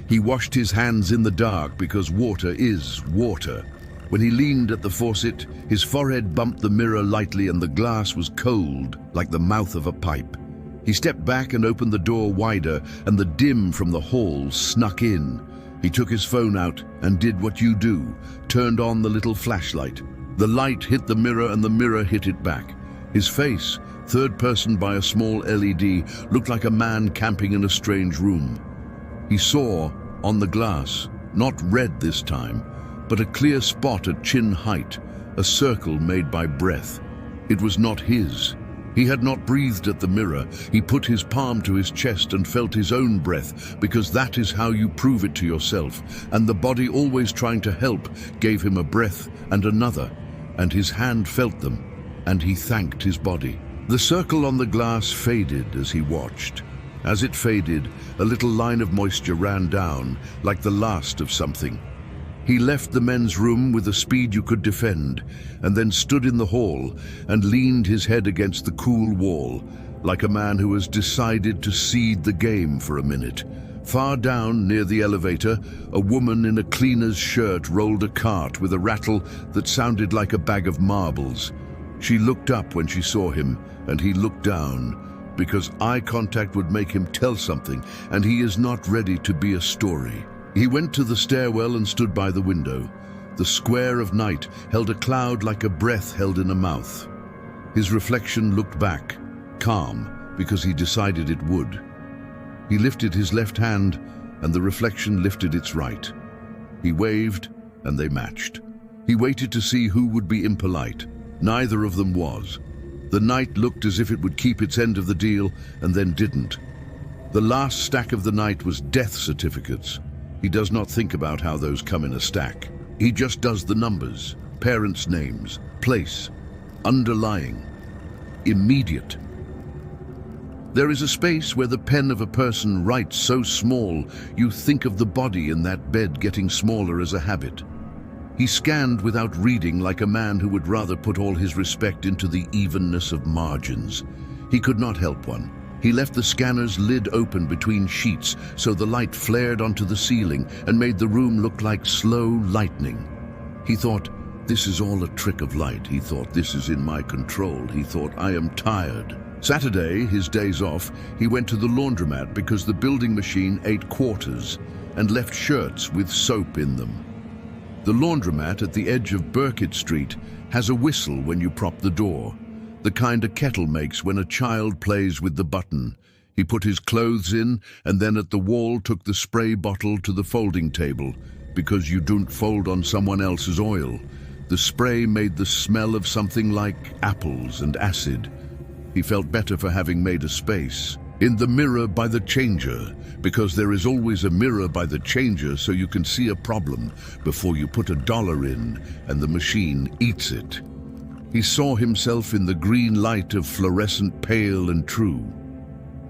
He washed his hands in the dark because water is water. When he leaned at the faucet, his forehead bumped the mirror lightly and the glass was cold, like the mouth of a pipe. He stepped back and opened the door wider, and the dim from the hall snuck in. He took his phone out and did what you do, turned on the little flashlight. The light hit the mirror and the mirror hit it back. His face, third person by a small LED, looked like a man camping in a strange room. He saw, on the glass, not red this time, but a clear spot at chin height, a circle made by breath. It was not his. He had not breathed at the mirror. He put his palm to his chest and felt his own breath, because that is how you prove it to yourself. And the body, always trying to help, gave him a breath and another, and his hand felt them, and he thanked his body. The circle on the glass faded as he watched. As it faded, a little line of moisture ran down, like the last of something. He left the men's room with a speed you could defend, and then stood in the hall and leaned his head against the cool wall, like a man who has decided to cede the game for a minute. Far down, near the elevator, a woman in a cleaner's shirt rolled a cart with a rattle that sounded like a bag of marbles. She looked up when she saw him, and he looked down, because eye contact would make him tell something, and he is not ready to be a story. He went to the stairwell and stood by the window. The square of night held a cloud like a breath held in a mouth. His reflection looked back, calm, because he decided it would. He lifted his left hand, and the reflection lifted its right. He waved, and they matched. He waited to see who would be impolite. Neither of them was. The night looked as if it would keep its end of the deal, and then didn't. The last stack of the night was death certificates. He does not think about how those come in a stack. He just does the numbers, parents' names, place, underlying, immediate. There is a space where the pen of a person writes so small you think of the body in that bed getting smaller as a habit. He scanned without reading, like a man who would rather put all his respect into the evenness of margins. He could not help one. He left the scanner's lid open between sheets so the light flared onto the ceiling and made the room look like slow lightning. He thought, this is all a trick of light. He thought, this is in my control. He thought, I am tired. Saturday, his days off, he went to the laundromat because the building machine ate quarters and left shirts with soap in them. The laundromat at the edge of Burkitt Street has a whistle when you prop the door, the kind a kettle makes when a child plays with the button. He put his clothes in and then at the wall took the spray bottle to the folding table, because you don't fold on someone else's oil. The spray made the smell of something like apples and acid. He felt better for having made a space. In the mirror by the changer, because there is always a mirror by the changer so you can see a problem before you put $1 in and the machine eats it. He saw himself in the green light of fluorescent pale and true.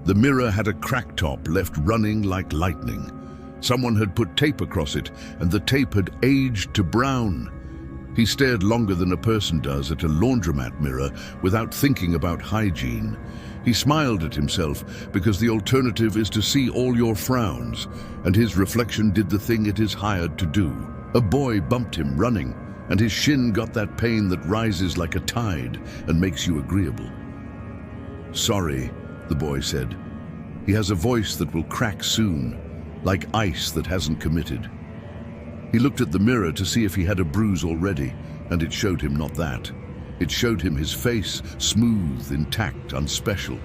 The mirror had a crack top left running like lightning. Someone had put tape across it, and the tape had aged to brown. He stared longer than a person does at a laundromat mirror without thinking about hygiene. He smiled at himself because the alternative is to see all your frowns, and his reflection did the thing it is hired to do. A boy bumped him running, and his shin got that pain that rises like a tide and makes you agreeable. "Sorry," the boy said. He has a voice that will crack soon, like ice that hasn't committed. He looked at the mirror to see if he had a bruise already, and it showed him not that. It showed him his face, smooth, intact, unspecial.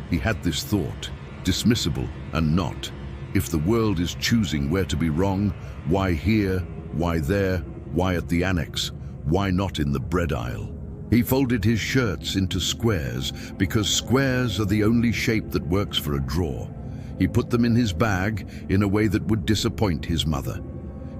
He had this thought, dismissible and not. If the world is choosing where to be wrong, why here, why there, why at the annex, why not in the bread aisle? He folded his shirts into squares because squares are the only shape that works for a drawer. He put them in his bag in a way that would disappoint his mother.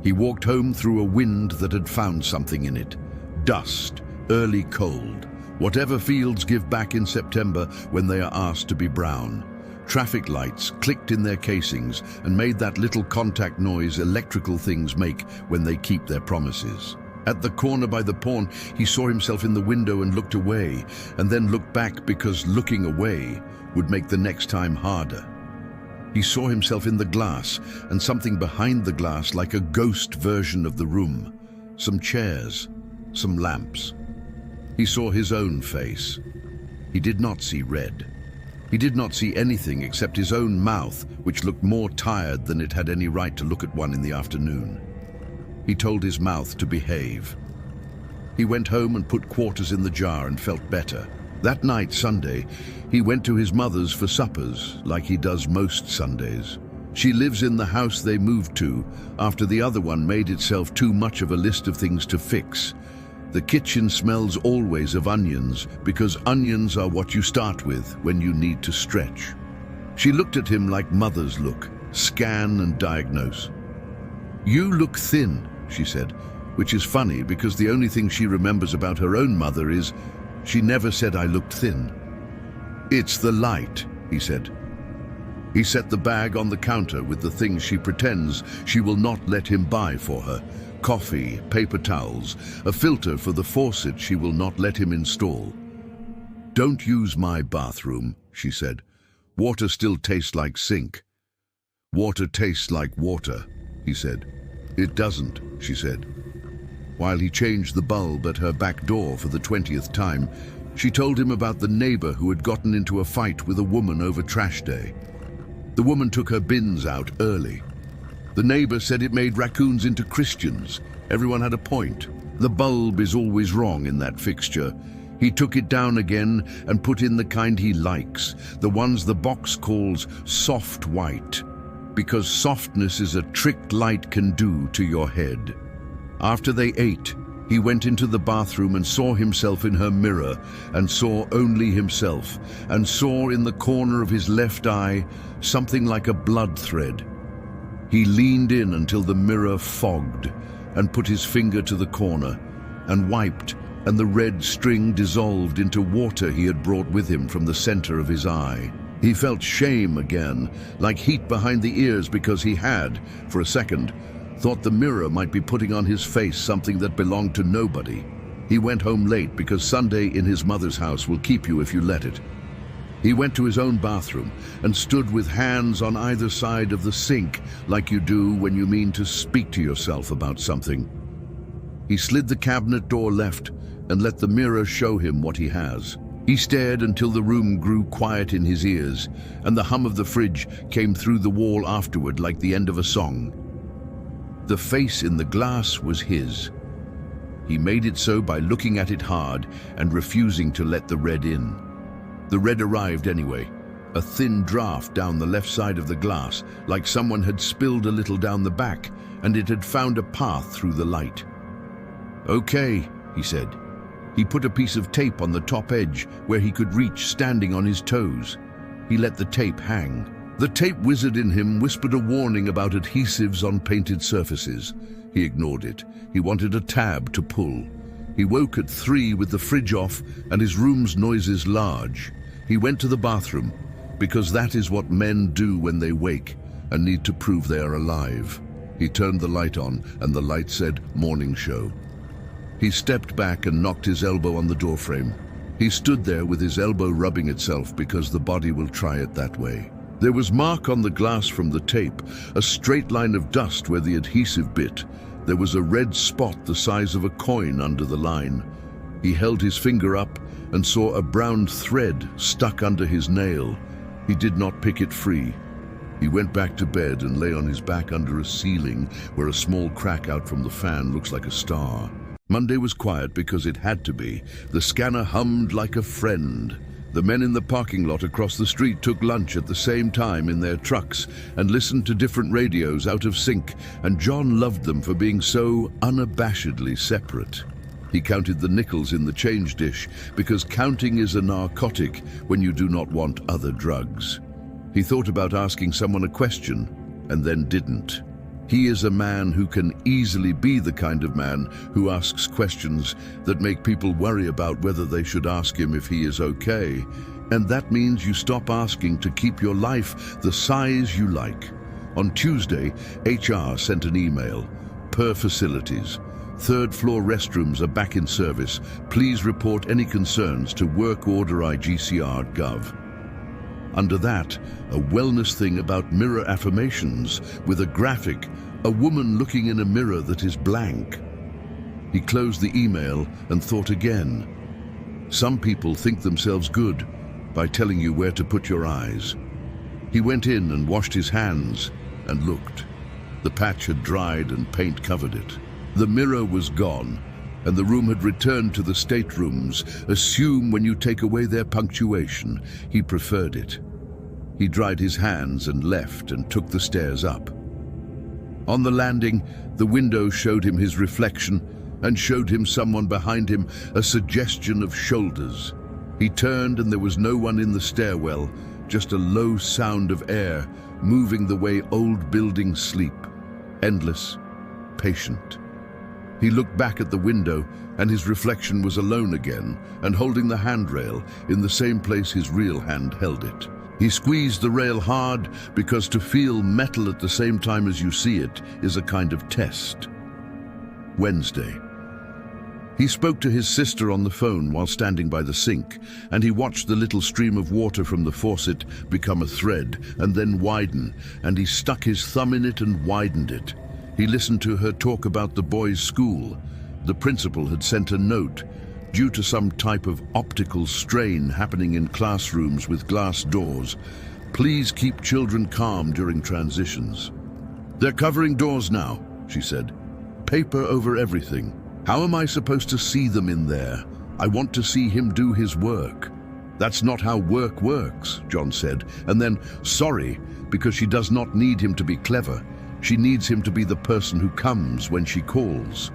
He walked home through a wind that had found something in it. Dust, early cold, whatever fields give back in September when they are asked to be brown. Traffic lights clicked in their casings and made that little contact noise electrical things make when they keep their promises. At the corner by the pawn, he saw himself in the window and looked away, and then looked back because looking away would make the next time harder. He saw himself in the glass, and something behind the glass like a ghost version of the room. Some chairs, some lamps. He saw his own face. He did not see red. He did not see anything except his own mouth, which looked more tired than it had any right to look at one in the afternoon. He told his mouth to behave. He went home and put quarters in the jar and felt better. That night, Sunday, he went to his mother's for suppers, like he does most Sundays. She lives in the house they moved to after the other one made itself too much of a list of things to fix. The kitchen smells always of onions because onions are what you start with when you need to stretch. She looked at him like mothers look, scan and diagnose. "You look thin," she said, which is funny because the only thing she remembers about her own mother is she never said I looked thin. "It's the light," he said. He set the bag on the counter with the things she pretends she will not let him buy for her. Coffee, paper towels, a filter for the faucet she will not let him install. "Don't use my bathroom," she said. "Water still tastes like sink." "Water tastes like water," he said. "It doesn't," she said. While he changed the bulb at her back door for the 20th time, she told him about the neighbor who had gotten into a fight with a woman over trash day. The woman took her bins out early. The neighbor said it made raccoons into Christians. Everyone had a point. The bulb is always wrong in that fixture. He took it down again and put in the kind he likes, the ones the box calls soft white, because softness is a trick light can do to your head. After they ate, he went into the bathroom and saw himself in her mirror, and saw only himself, and saw in the corner of his left eye something like a blood thread. He leaned in until the mirror fogged, and put his finger to the corner, and wiped, and the red string dissolved into water he had brought with him from the center of his eye. He felt shame again, like heat behind the ears, because he had, for a second, thought the mirror might be putting on his face something that belonged to nobody. He went home late because Sunday in his mother's house will keep you if you let it. He went to his own bathroom and stood with hands on either side of the sink like you do when you mean to speak to yourself about something. He slid the cabinet door left and let the mirror show him what he has. He stared until the room grew quiet in his ears and the hum of the fridge came through the wall afterward like the end of a song. The face in the glass was his. He made it so by looking at it hard and refusing to let the red in. The red arrived anyway, a thin draft down the left side of the glass, like someone had spilled a little down the back, and it had found a path through the light. "Okay," he said. He put a piece of tape on the top edge where he could reach standing on his toes. he let the tape hang. The tape wizard in him whispered a warning about adhesives on painted surfaces. He ignored it. He wanted a tab to pull. He woke at 3 with the fridge off and his room's noises large. He went to the bathroom, because that is what men do when they wake and need to prove they are alive. He turned the light on and the light said, "Morning show." He stepped back and knocked his elbow on the doorframe. He stood there with his elbow rubbing itself because the body will try it that way. There was mark on the glass from the tape, a straight line of dust where the adhesive bit. There was a red spot the size of a coin under the line. He held his finger up and saw a brown thread stuck under his nail. He did not pick it free. He went back to bed and lay on his back under a ceiling where a small crack out from the fan looks like a star. Monday was quiet because it had to be. The scanner hummed like a friend. The men in the parking lot across the street took lunch at the same time in their trucks and listened to different radios out of sync, and John loved them for being so unabashedly separate. He counted the nickels in the change dish because counting is a narcotic when you do not want other drugs. He thought about asking someone a question and then didn't. He is a man who can easily be the kind of man who asks questions that make people worry about whether they should ask him if he is okay. And that means you stop asking to keep your life the size you like. On Tuesday, HR sent an email. Per facilities. 3rd floor restrooms are back in service. Please report any concerns to workorder.igcr.gov. Under that, a wellness thing about mirror affirmations with a graphic, a woman looking in a mirror that is blank. He closed the email and thought again. Some people think themselves good by telling you where to put your eyes. He went in and washed his hands and looked. The patch had dried and paint covered it. The mirror was gone, and the room had returned to the staterooms. Assume when you take away their punctuation. He preferred it. He dried his hands and left and took the stairs up. On the landing, the window showed him his reflection and showed him someone behind him, a suggestion of shoulders. He turned and there was no one in the stairwell, just a low sound of air moving the way old buildings sleep, endless, patient. He looked back at the window and his reflection was alone again and holding the handrail in the same place his real hand held it. He squeezed the rail hard because to feel metal at the same time as you see it is a kind of test. Wednesday. He spoke to his sister on the phone while standing by the sink, and he watched the little stream of water from the faucet become a thread and then widen, and he stuck his thumb in it and widened it. He listened to her talk about the boys' school. The principal had sent a note. Due to some type of optical strain happening in classrooms with glass doors, please keep children calm during transitions. They're covering doors now, she said. Paper over everything. How am I supposed to see them in there? I want to see him do his work. That's not how work works, John said, and then, sorry, because she does not need him to be clever. She needs him to be the person who comes when she calls.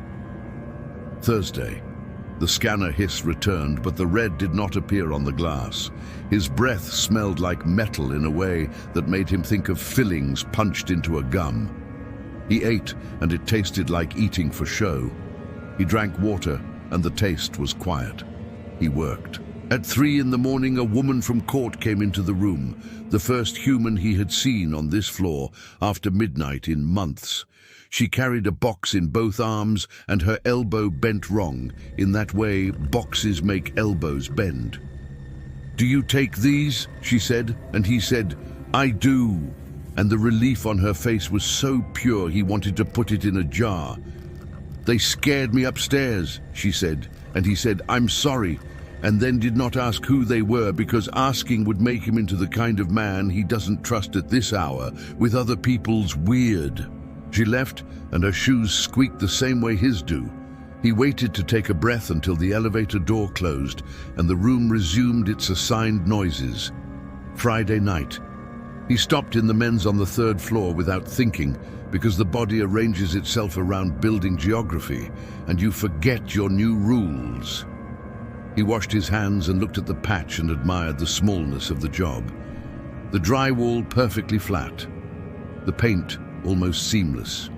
Thursday. The scanner hiss returned, but the red did not appear on the glass. His breath smelled like metal in a way that made him think of fillings punched into a gum. He ate, and it tasted like eating for show. He drank water, and the taste was quiet. He worked. At 3 in the morning, a woman from court came into the room, the first human he had seen on this floor after midnight in months. She carried a box in both arms and her elbow bent wrong. In that way, boxes make elbows bend. "Do you take these?" she said, and he said, "I do." And the relief on her face was so pure he wanted to put it in a jar. "They scared me upstairs," she said, and he said, "I'm sorry," and then did not ask who they were because asking would make him into the kind of man he doesn't trust at this hour with other people's weird. She left, and her shoes squeaked the same way his do. He waited to take a breath until the elevator door closed and the room resumed its assigned noises. Friday night. He stopped in the men's on the 3rd floor without thinking, because the body arranges itself around building geography, and you forget your new rules. He washed his hands and looked at the patch and admired the smallness of the job. The drywall perfectly flat, the paint almost seamless.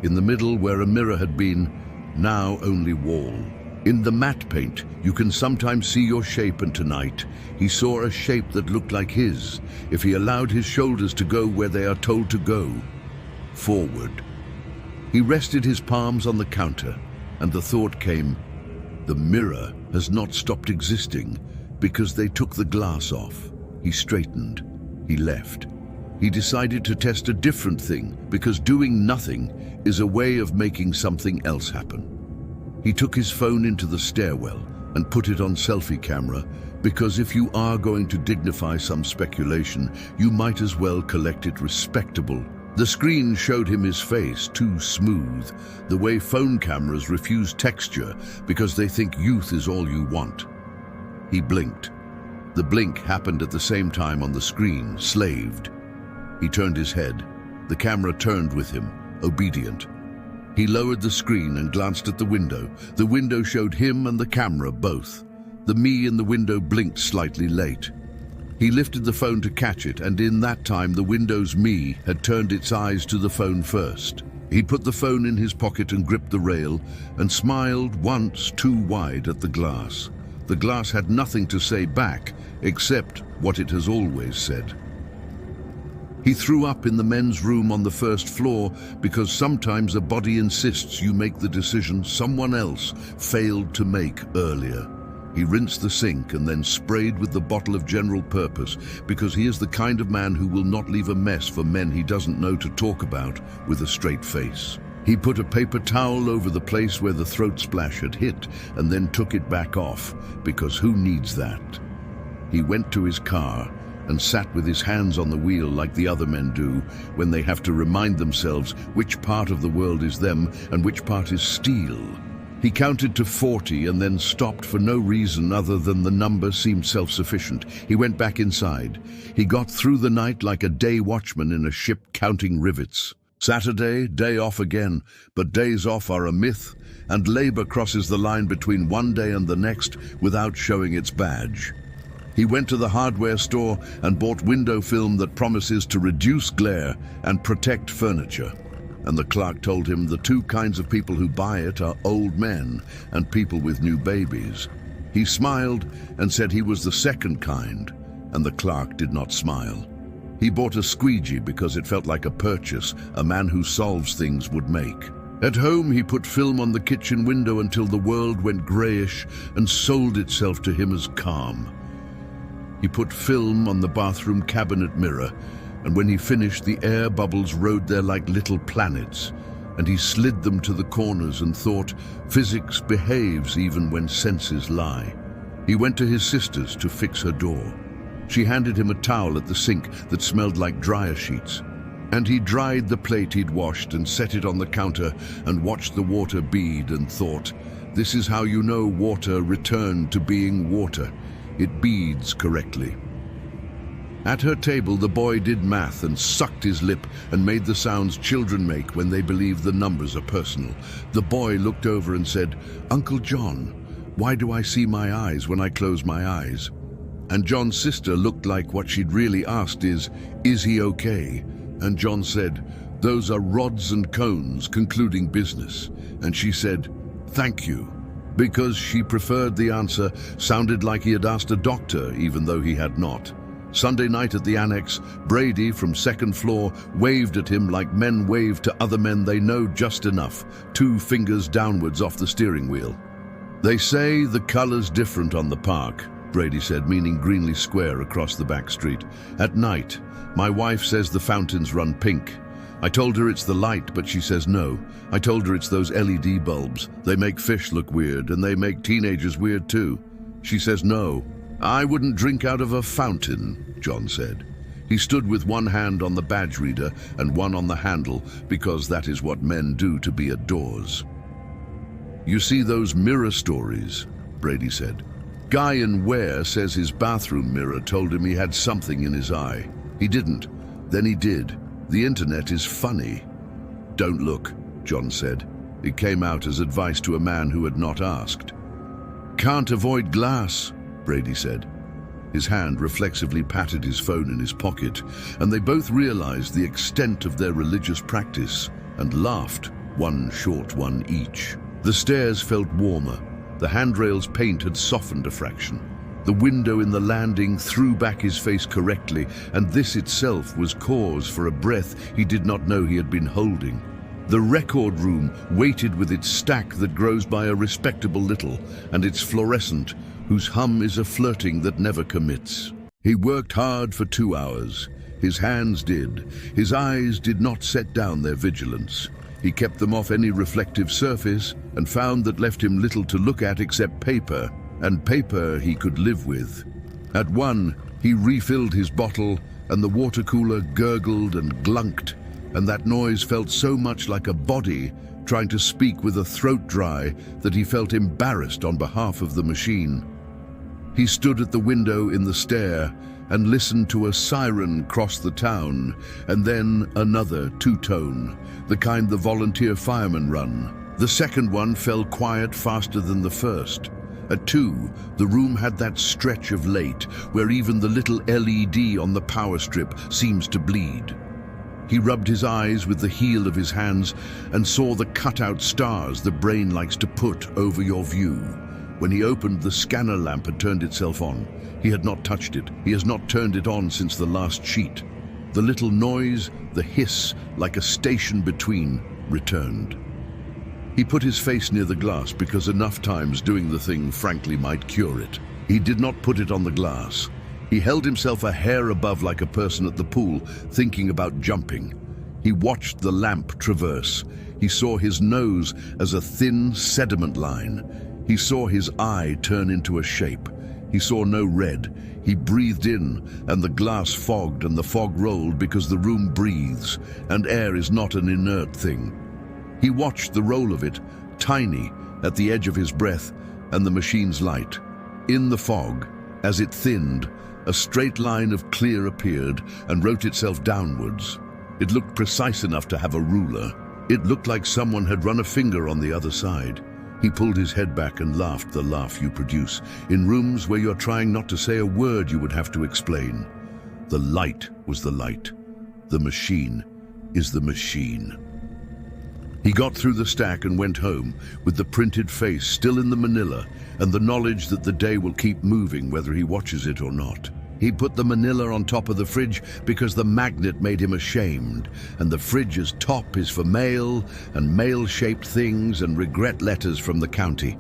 In the middle, where a mirror had been, now only wall. In the matte paint, you can sometimes see your shape, and tonight he saw a shape that looked like his, if he allowed his shoulders to go where they are told to go, forward. He rested his palms on the counter, and the thought came, the mirror has not stopped existing because they took the glass off. He straightened. He left. He decided to test a different thing because doing nothing is a way of making something else happen. He took his phone into the stairwell and put it on selfie camera because if you are going to dignify some speculation, you might as well collect it respectable. The screen showed him his face, too smooth, the way phone cameras refuse texture because they think youth is all you want. He blinked. The blink happened at the same time on the screen, slaved. He turned his head. The camera turned with him, obedient. He lowered the screen and glanced at the window. The window showed him and the camera both. The me in the window blinked slightly late. He lifted the phone to catch it, and in that time the window's me had turned its eyes to the phone first. He put the phone in his pocket and gripped the rail and smiled once too wide at the glass. The glass had nothing to say back except what it has always said. He threw up in the men's room on the first floor because sometimes a body insists you make the decision someone else failed to make earlier. He rinsed the sink and then sprayed with the bottle of general purpose because he is the kind of man who will not leave a mess for men he doesn't know to talk about with a straight face. He put a paper towel over the place where the throat splash had hit and then took it back off because who needs that? He went to his car and sat with his hands on the wheel like the other men do when they have to remind themselves which part of the world is them and which part is steel. He counted to 40 and then stopped for no reason other than the number seemed self-sufficient. He went back inside. He got through the night like a day watchman in a ship counting rivets. Saturday, day off again, but days off are a myth, and labor crosses the line between one day and the next without showing its badge. He went to the hardware store and bought window film that promises to reduce glare and protect furniture. And the clerk told him the two kinds of people who buy it are old men and people with new babies. He smiled and said he was the second kind, and the clerk did not smile. He bought a squeegee because it felt like a purchase a man who solves things would make. At home, he put film on the kitchen window until the world went grayish and sold itself to him as calm. He put film on the bathroom cabinet mirror, and when he finished, the air bubbles rode there like little planets, and he slid them to the corners and thought, physics behaves even when senses lie. He went to his sister's to fix her door. She handed him a towel at the sink that smelled like dryer sheets, and he dried the plate he'd washed and set it on the counter and watched the water bead and thought, this is how you know water returned to being water. It beads correctly. At her table, the boy did math and sucked his lip and made the sounds children make when they believe the numbers are personal. The boy looked over and said, Uncle John, why do I see my eyes when I close my eyes? And John's sister looked like what she'd really asked is he okay? And John said, those are rods and cones concluding business. And she said, thank you. Because she preferred the answer sounded like he had asked a doctor, even though he had not. Sunday night at the annex, Brady from second floor waved at him like men wave to other men they know just enough, 2 fingers downwards off the steering wheel. They say the color's different on the park, Brady said, meaning Greenleaf Square across the back street. At night, my wife says the fountains run pink. I told her it's the light, but she says no. I told her it's those LED bulbs. They make fish look weird, and they make teenagers weird too. She says no. I wouldn't drink out of a fountain, John said. He stood with one hand on the badge reader and one on the handle, because that is what men do to be at doors. You see those mirror stories, Brady said. Guy in Ware says his bathroom mirror told him he had something in his eye. He didn't. Then he did. The internet is funny. Don't look, John said. It came out as advice to a man who had not asked. Can't avoid glass, Brady said. His hand reflexively patted his phone in his pocket, and they both realized the extent of their religious practice and laughed, one short one each. The stairs felt warmer. The handrail's paint had softened a fraction. The window in the landing threw back his face correctly, and this itself was cause for a breath he did not know he had been holding. The record room waited with its stack that grows by a respectable little, and its fluorescent, whose hum is a flirting that never commits. He worked hard for 2 hours. His hands did. His eyes did not set down their vigilance. He kept them off any reflective surface and found that left him little to look at except paper, and paper he could live with. At one, he refilled his bottle, and the water cooler gurgled and glunked, and that noise felt so much like a body trying to speak with a throat dry that he felt embarrassed on behalf of the machine. He stood at the window in the stair and listened to a siren cross the town, and then another two-tone, the kind the volunteer firemen run. The second one fell quiet faster than the first. At 2, the room had that stretch of late where even the little LED on the power strip seems to bleed. He rubbed his eyes with the heel of his hands and saw the cut-out stars the brain likes to put over your view. When he opened, the scanner lamp had turned itself on. He had not touched it. He has not turned it on since the last sheet. The little noise, the hiss, like a station between, returned. He put his face near the glass because enough times doing the thing frankly might cure it. He did not put it on the glass. He held himself a hair above like a person at the pool, thinking about jumping. He watched the lamp traverse. He saw his nose as a thin sediment line. He saw his eye turn into a shape. He saw no red. He breathed in, and the glass fogged, and the fog rolled because the room breathes, and air is not an inert thing. He watched the roll of it, tiny, at the edge of his breath, and the machine's light. In the fog, as it thinned, a straight line of clear appeared and wrote itself downwards. It looked precise enough to have a ruler. It looked like someone had run a finger on the other side. He pulled his head back and laughed the laugh you produce in rooms where you're trying not to say a word you would have to explain. The light was the light. The machine is the machine. He got through the stack and went home with the printed face still in the manila and the knowledge that the day will keep moving whether he watches it or not. He put the manila on top of the fridge because the magnet made him ashamed, and the fridge's top is for mail and mail-shaped things and regret letters from the county.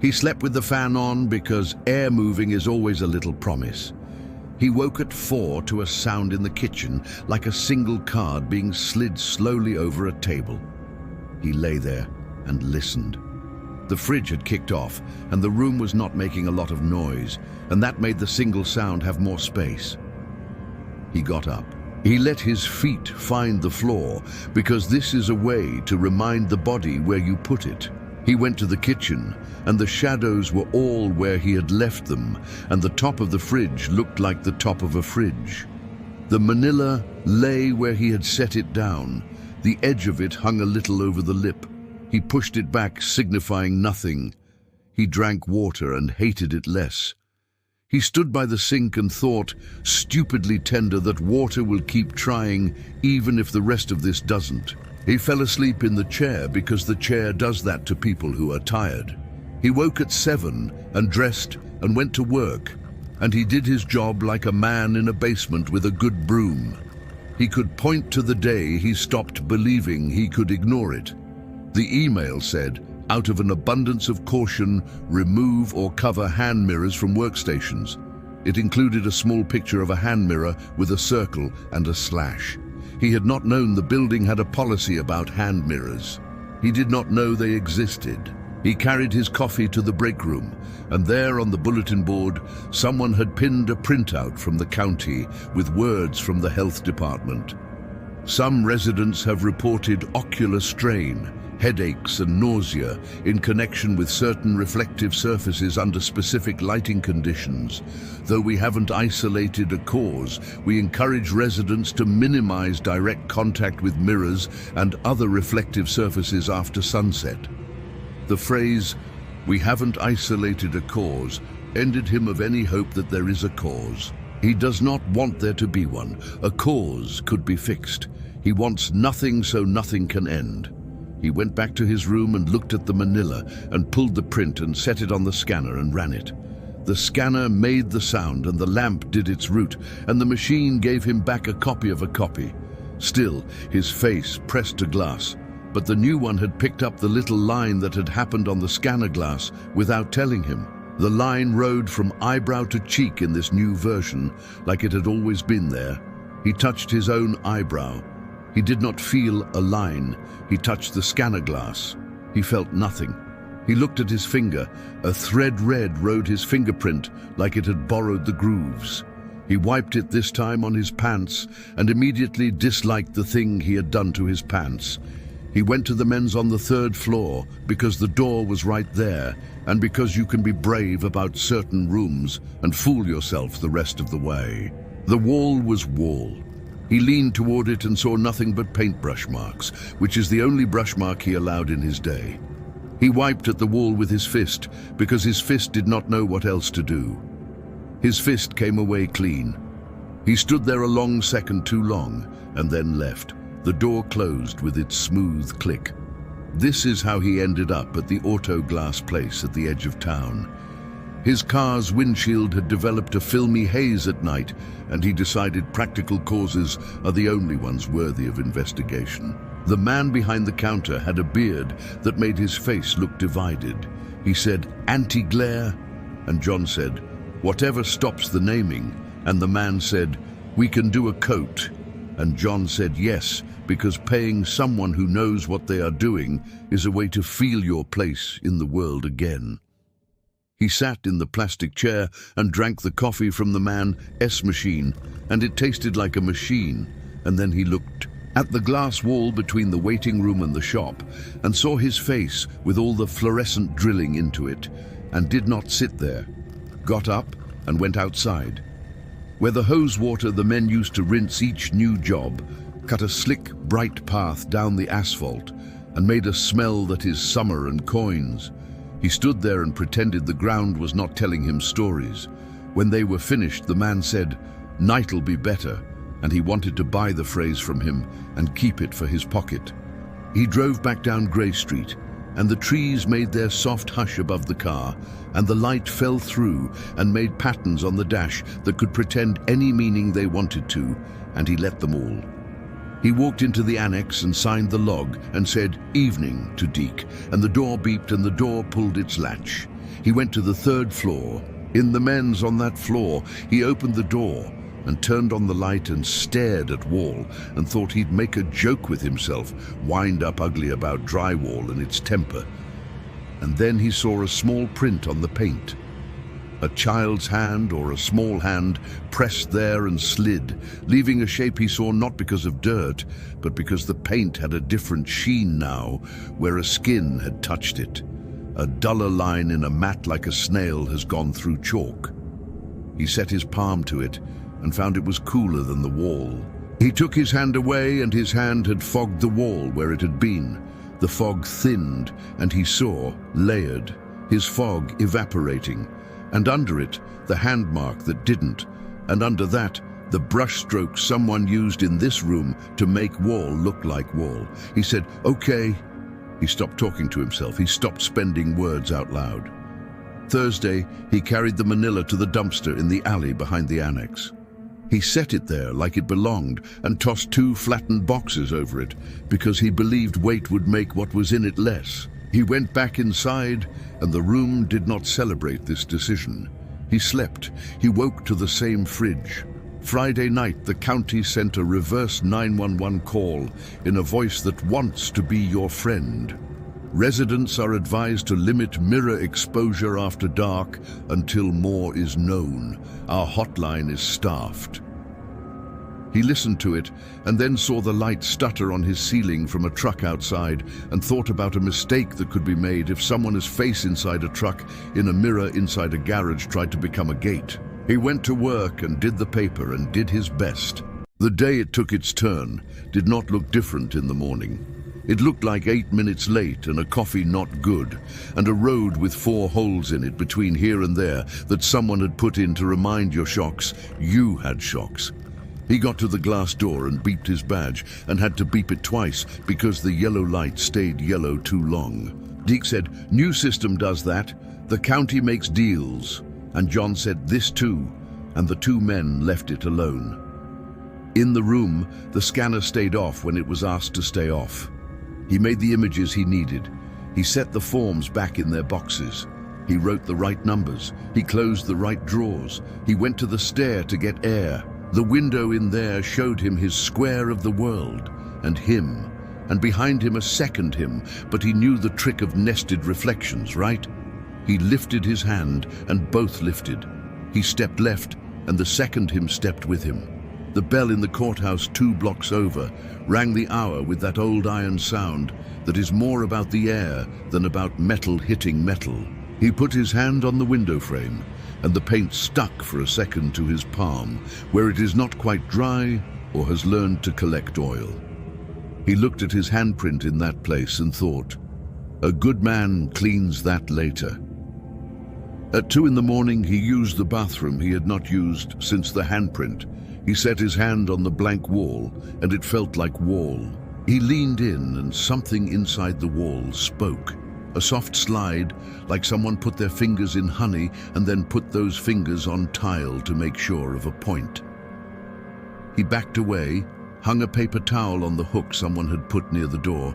He slept with the fan on because air moving is always a little promise. He woke at 4 to a sound in the kitchen, like a single card being slid slowly over a table. He lay there and listened. The fridge had kicked off, and the room was not making a lot of noise, and that made the single sound have more space. He got up. He let his feet find the floor, because this is a way to remind the body where you put it. He went to the kitchen, and the shadows were all where he had left them, and the top of the fridge looked like the top of a fridge. The manila lay where he had set it down. The edge of it hung a little over the lip. He pushed it back, signifying nothing. He drank water and hated it less. He stood by the sink and thought, stupidly tender, that water will keep trying even if the rest of this doesn't. He fell asleep in the chair because the chair does that to people who are tired. He woke at 7 and dressed and went to work, and he did his job like a man in a basement with a good broom. He could point to the day he stopped believing he could ignore it. The email said, out of an abundance of caution, remove or cover hand mirrors from workstations. It included a small picture of a hand mirror with a circle and a slash. He had not known the building had a policy about hand mirrors. He did not know they existed. He carried his coffee to the break room, and there on the bulletin board, someone had pinned a printout from the county with words from the health department. Some residents have reported ocular strain, headaches and nausea in connection with certain reflective surfaces under specific lighting conditions. Though we haven't isolated a cause, we encourage residents to minimize direct contact with mirrors and other reflective surfaces after sunset. The phrase, "we haven't isolated a cause," ended him of any hope that there is a cause. He does not want there to be one. A cause could be fixed. He wants nothing so nothing can end. He went back to his room and looked at the manila and pulled the print and set it on the scanner and ran it. The scanner made the sound and the lamp did its route, and the machine gave him back a copy of a copy. Still, his face pressed to glass, but the new one had picked up the little line that had happened on the scanner glass without telling him. The line rode from eyebrow to cheek in this new version, like it had always been there. He touched his own eyebrow. He did not feel a line. He touched the scanner glass. He felt nothing. He looked at his finger. A thread red rode his fingerprint like it had borrowed the grooves. He wiped it this time on his pants and immediately disliked the thing he had done to his pants. He went to the men's on the 3rd floor because the door was right there and because you can be brave about certain rooms and fool yourself the rest of the way. The wall was wall. He leaned toward it and saw nothing but paintbrush marks, which is the only brush mark he allowed in his day. He wiped at the wall with his fist because his fist did not know what else to do. His fist came away clean. He stood there a long second too long and then left. The door closed with its smooth click. This is how he ended up at the auto glass place at the edge of town. His car's windshield had developed a filmy haze at night, and he decided practical causes are the only ones worthy of investigation. The man behind the counter had a beard that made his face look divided. He said, "Anti-glare," and John said, "Whatever stops the naming," and the man said, "We can do a coat," and John said yes, because paying someone who knows what they are doing is a way to feel your place in the world again. He sat in the plastic chair and drank the coffee from the man's machine, and it tasted like a machine, and then he looked at the glass wall between the waiting room and the shop and saw his face with all the fluorescent drilling into it, and did not sit there, got up and went outside, where the hose water the men used to rinse each new job cut a slick, bright path down the asphalt and made a smell that is summer and coins. He stood there and pretended the ground was not telling him stories. When they were finished, the man said, "Night'll be better," and he wanted to buy the phrase from him and keep it for his pocket. He drove back down Grey Street, and the trees made their soft hush above the car, and the light fell through and made patterns on the dash that could pretend any meaning they wanted to, and he let them all. He walked into the annex and signed the log and said, "Evening," to Deke, and the door beeped and the door pulled its latch. He went to the 3rd floor. In the men's on that floor, he opened the door and turned on the light and stared at wall and thought he'd make a joke with himself, wind up ugly about drywall and its temper. And then he saw a small print on the paint. A child's hand or a small hand pressed there and slid, leaving a shape he saw not because of dirt, but because the paint had a different sheen now, where a skin had touched it. A duller line in a mat like a snail has gone through chalk. He set his palm to it and found it was cooler than the wall. He took his hand away and his hand had fogged the wall where it had been. The fog thinned and he saw, layered, his fog evaporating, and under it, the hand mark that didn't, and under that, the brush stroke someone used in this room to make wall look like wall. He said, "Okay." He stopped talking to himself. He stopped spending words out loud. Thursday, he carried the manila to the dumpster in the alley behind the annex. He set it there like it belonged and tossed 2 flattened boxes over it because he believed weight would make what was in it less. He went back inside, and the room did not celebrate this decision. He slept. He woke to the same fridge. Friday night, the county sent a reverse 911 call in a voice that wants to be your friend. Residents are advised to limit mirror exposure after dark until more is known. Our hotline is staffed. He listened to it and then saw the light stutter on his ceiling from a truck outside and thought about a mistake that could be made if someone's face inside a truck in a mirror inside a garage tried to become a gate. He went to work and did the paper and did his best. The day it took its turn did not look different in the morning. It looked like 8 minutes late and a coffee not good, and a road with 4 holes in it between here and there that someone had put in to remind your shocks you had shocks. He got to the glass door and beeped his badge and had to beep it twice because the yellow light stayed yellow too long. Deke said, "New system does that. The county makes deals." And John said, "This too," and the 2 men left it alone. In the room, the scanner stayed off when it was asked to stay off. He made the images he needed. He set the forms back in their boxes. He wrote the right numbers. He closed the right drawers. He went to the stair to get air. The window in there showed him his square of the world, and him, and behind him a second him, but he knew the trick of nested reflections, right? He lifted his hand, and both lifted. He stepped left, and the second him stepped with him. The bell in the courthouse 2 blocks over rang the hour with that old iron sound that is more about the air than about metal hitting metal. He put his hand on the window frame, and the paint stuck for a second to his palm, where it is not quite dry or has learned to collect oil. He looked at his handprint in that place and thought, "A good man cleans that later." At 2 in the morning, he used the bathroom he had not used since the handprint. He set his hand on the blank wall, and it felt like wall. He leaned in, and something inside the wall spoke. A soft slide, like someone put their fingers in honey and then put those fingers on tile to make sure of a point. He backed away, hung a paper towel on the hook someone had put near the door,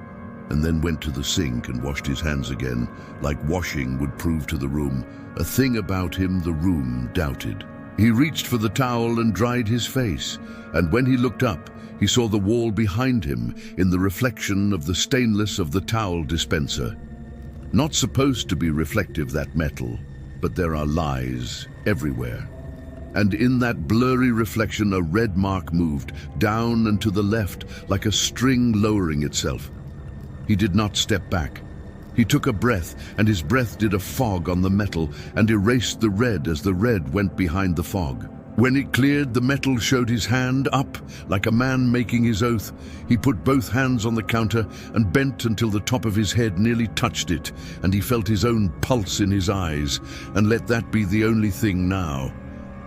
and then went to the sink and washed his hands again, like washing would prove to the room a thing about him the room doubted. He reached for the towel and dried his face, and when he looked up, he saw the wall behind him in the reflection of the stainless of the towel dispenser. Not supposed to be reflective, that metal, but there are lies everywhere. And in that blurry reflection, a red mark moved down and to the left like a string lowering itself. He did not step back. He took a breath, and his breath did a fog on the metal and erased the red as the red went behind the fog. When it cleared, the metal showed his hand up, like a man making his oath. He put both hands on the counter and bent until the top of his head nearly touched it, and he felt his own pulse in his eyes, and let that be the only thing now.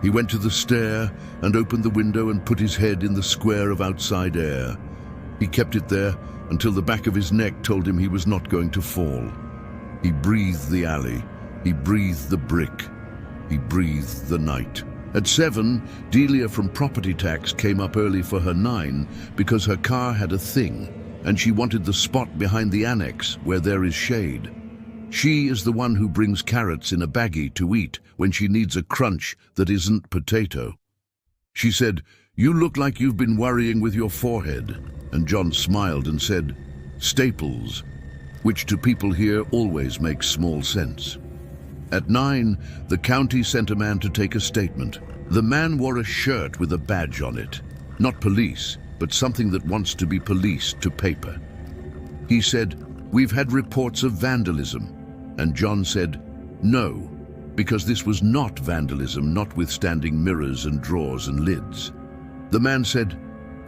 He went to the stair and opened the window and put his head in the square of outside air. He kept it there until the back of his neck told him he was not going to fall. He breathed the alley. He breathed the brick. He breathed the night. At 7, Delia from property tax came up early for her 9 because her car had a thing, and she wanted the spot behind the annex where there is shade. She is the one who brings carrots in a baggie to eat when she needs a crunch that isn't potato. She said, "You look like you've been worrying with your forehead." And John smiled and said, "Staples," which to people here always makes small sense. At 9, the county sent a man to take a statement. The man wore a shirt with a badge on it. Not police, but something that wants to be policed to paper. He said, "We've had reports of vandalism." And John said, "No, because this was not vandalism, notwithstanding mirrors and drawers and lids." The man said,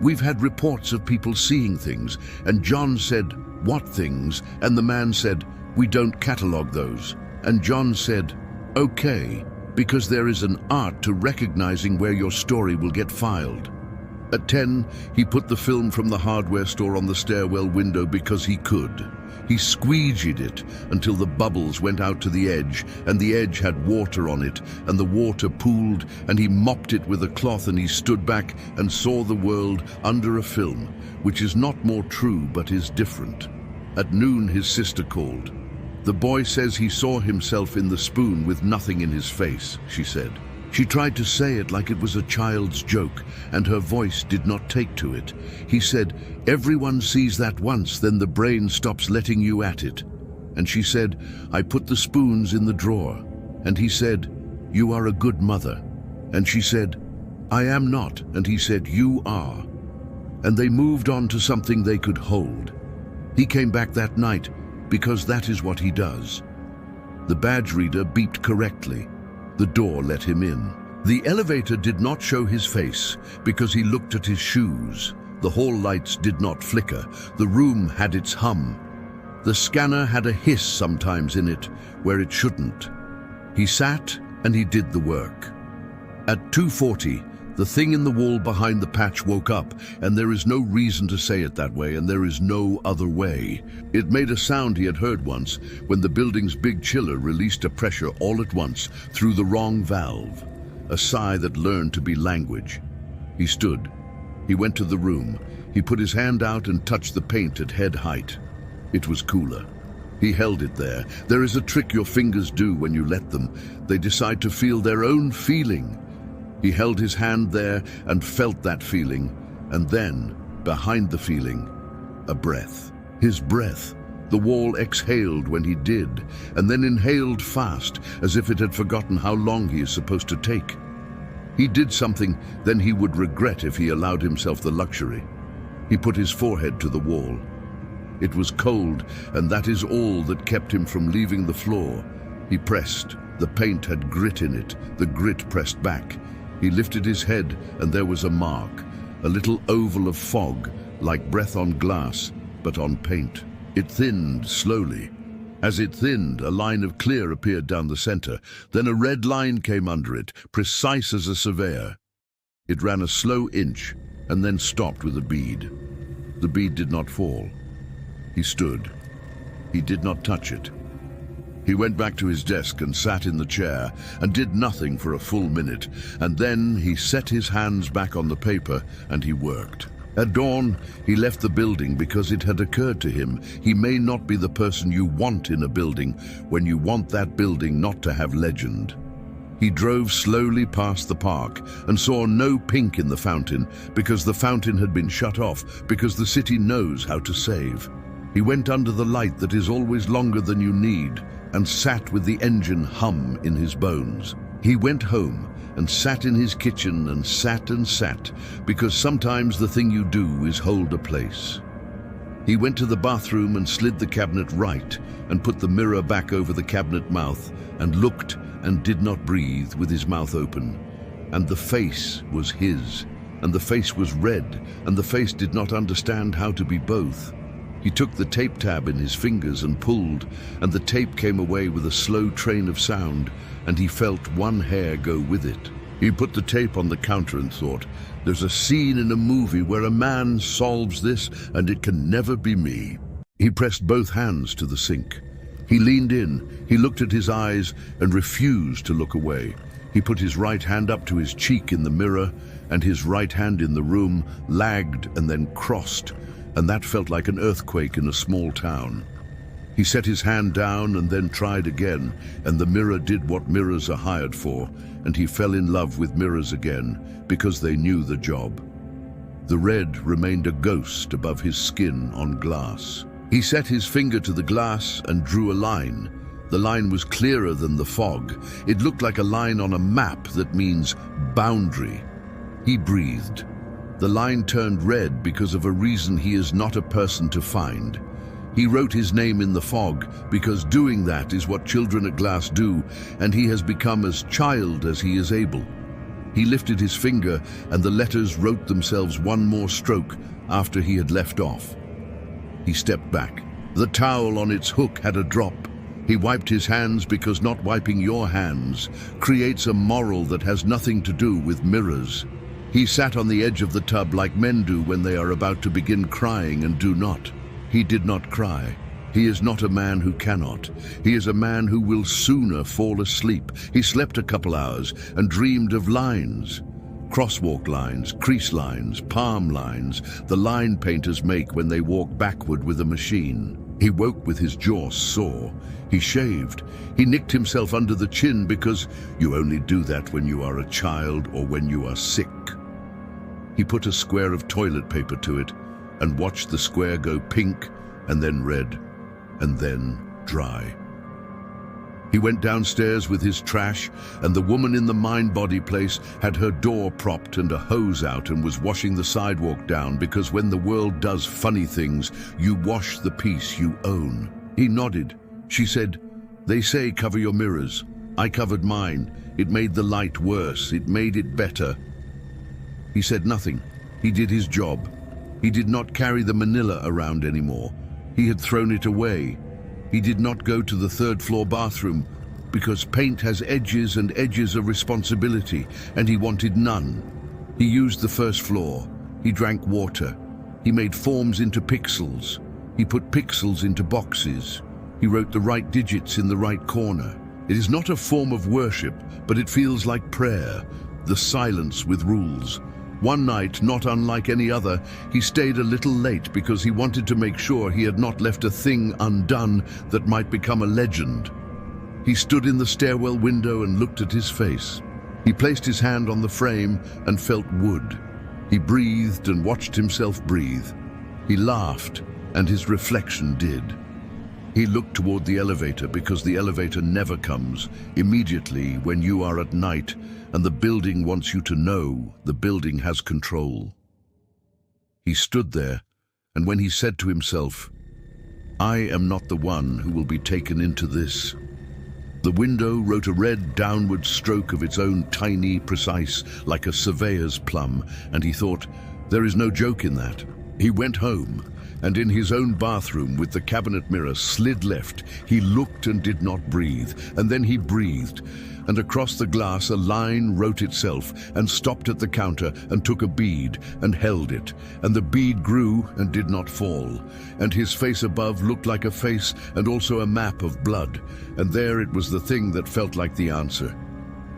"We've had reports of people seeing things." And John said, "What things?" And the man said, "We don't catalogue those." And John said, "Okay, because there is an art to recognizing where your story will get filed." At 10, he put the film from the hardware store on the stairwell window because he could. He squeegeed it until the bubbles went out to the edge, and the edge had water on it, and the water pooled, and he mopped it with a cloth, and he stood back and saw the world under a film, which is not more true but is different. At noon, his sister called. "The boy says he saw himself in the spoon with nothing in his face," she said. She tried to say it like it was a child's joke, and her voice did not take to it. He said, "Everyone sees that once, then the brain stops letting you at it." And she said, "I put the spoons in the drawer." And he said, "You are a good mother." And she said, "I am not." And he said, "You are." And they moved on to something they could hold. He came back that night, because that is what he does. The badge reader beeped correctly. The door let him in. The elevator did not show his face because he looked at his shoes. The hall lights did not flicker. The room had its hum. The scanner had a hiss sometimes in it where it shouldn't. He sat and he did the work. At 2:40, the thing in the wall behind the patch woke up, and there is no reason to say it that way, and there is no other way. It made a sound he had heard once when the building's big chiller released a pressure all at once through the wrong valve, a sigh that learned to be language. He stood. He went to the room. He put his hand out and touched the paint at head height. It was cooler. He held it there. There is a trick your fingers do when you let them. They decide to feel their own feeling. He held his hand there and felt that feeling, and then, behind the feeling, a breath. His breath. The wall exhaled when he did, and then inhaled fast, as if it had forgotten how long he is supposed to take. He did something then he would regret if he allowed himself the luxury. He put his forehead to the wall. It was cold, and that is all that kept him from leaving the floor. He pressed. The paint had grit in it. The grit pressed back. He lifted his head, and there was a mark, a little oval of fog, like breath on glass, but on paint. It thinned slowly. As it thinned, a line of clear appeared down the center. Then a red line came under it, precise as a surveyor. It ran a slow inch, and then stopped with a bead. The bead did not fall. He stood. He did not touch it. He went back to his desk and sat in the chair and did nothing for a full minute, and then he set his hands back on the paper and he worked. At dawn, he left the building because it had occurred to him he may not be the person you want in a building when you want that building not to have legend. He drove slowly past the park and saw no pink in the fountain because the fountain had been shut off because the city knows how to save. He went under the light that is always longer than you need and sat with the engine hum in his bones. He went home and sat in his kitchen and sat, because sometimes the thing you do is hold a place. He went to the bathroom and slid the cabinet right and put the mirror back over the cabinet mouth and looked and did not breathe with his mouth open. And the face was his, and the face was red, and the face did not understand how to be both. He took the tape tab in his fingers and pulled, and the tape came away with a slow train of sound, and he felt one hair go with it. He put the tape on the counter and thought, there's a scene in a movie where a man solves this, and it can never be me. He pressed both hands to the sink. He leaned in, he looked at his eyes and refused to look away. He put his right hand up to his cheek in the mirror, and his right hand in the room lagged and then crossed, and that felt like an earthquake in a small town. He set his hand down and then tried again, and the mirror did what mirrors are hired for, and he fell in love with mirrors again, because they knew the job. The red remained a ghost above his skin on glass. He set his finger to the glass and drew a line. The line was clearer than the fog. It looked like a line on a map that means boundary. He breathed. The line turned red because of a reason he is not a person to find. He wrote his name in the fog because doing that is what children at glass do, and he has become as child as he is able. He lifted his finger and the letters wrote themselves one more stroke after he had left off. He stepped back. The towel on its hook had a drop. He wiped his hands because not wiping your hands creates a moral that has nothing to do with mirrors. He sat on the edge of the tub like men do when they are about to begin crying and do not. He did not cry. He is not a man who cannot. He is a man who will sooner fall asleep. He slept a couple hours and dreamed of lines. Crosswalk lines, crease lines, palm lines, the line painters make when they walk backward with a machine. He woke with his jaw sore. He shaved. He nicked himself under the chin because you only do that when you are a child or when you are sick. He put a square of toilet paper to it and watched the square go pink and then red and then dry. He went downstairs with his trash, and the woman in the mind-body place had her door propped and a hose out and was washing the sidewalk down because when the world does funny things, you wash the piece you own. He nodded. She said, "They say cover your mirrors. I covered mine. It made the light worse. It made it better." He said nothing. He did his job. He did not carry the manila around anymore. He had thrown it away. He did not go to the third-floor bathroom because paint has edges and edges of responsibility, and he wanted none. He used the first floor. He drank water. He made forms into pixels. He put pixels into boxes. He wrote the right digits in the right corner. It is not a form of worship, but it feels like prayer, the silence with rules. One night, not unlike any other, he stayed a little late because he wanted to make sure he had not left a thing undone that might become a legend. He stood in the stairwell window and looked at his face. He placed his hand on the frame and felt wood. He breathed and watched himself breathe. He laughed, and his reflection did. He looked toward the elevator because the elevator never comes immediately when you are at night and the building wants you to know the building has control. He stood there, and when he said to himself, "I am not the one who will be taken into this," the window wrote a red downward stroke of its own, tiny, precise, like a surveyor's plumb, and he thought, there is no joke in that. He went home, and in his own bathroom with the cabinet mirror slid left, he looked and did not breathe, and then he breathed, and across the glass a line wrote itself and stopped at the counter and took a bead and held it, and the bead grew and did not fall, and his face above looked like a face and also a map of blood, and there it was, the thing that felt like the answer.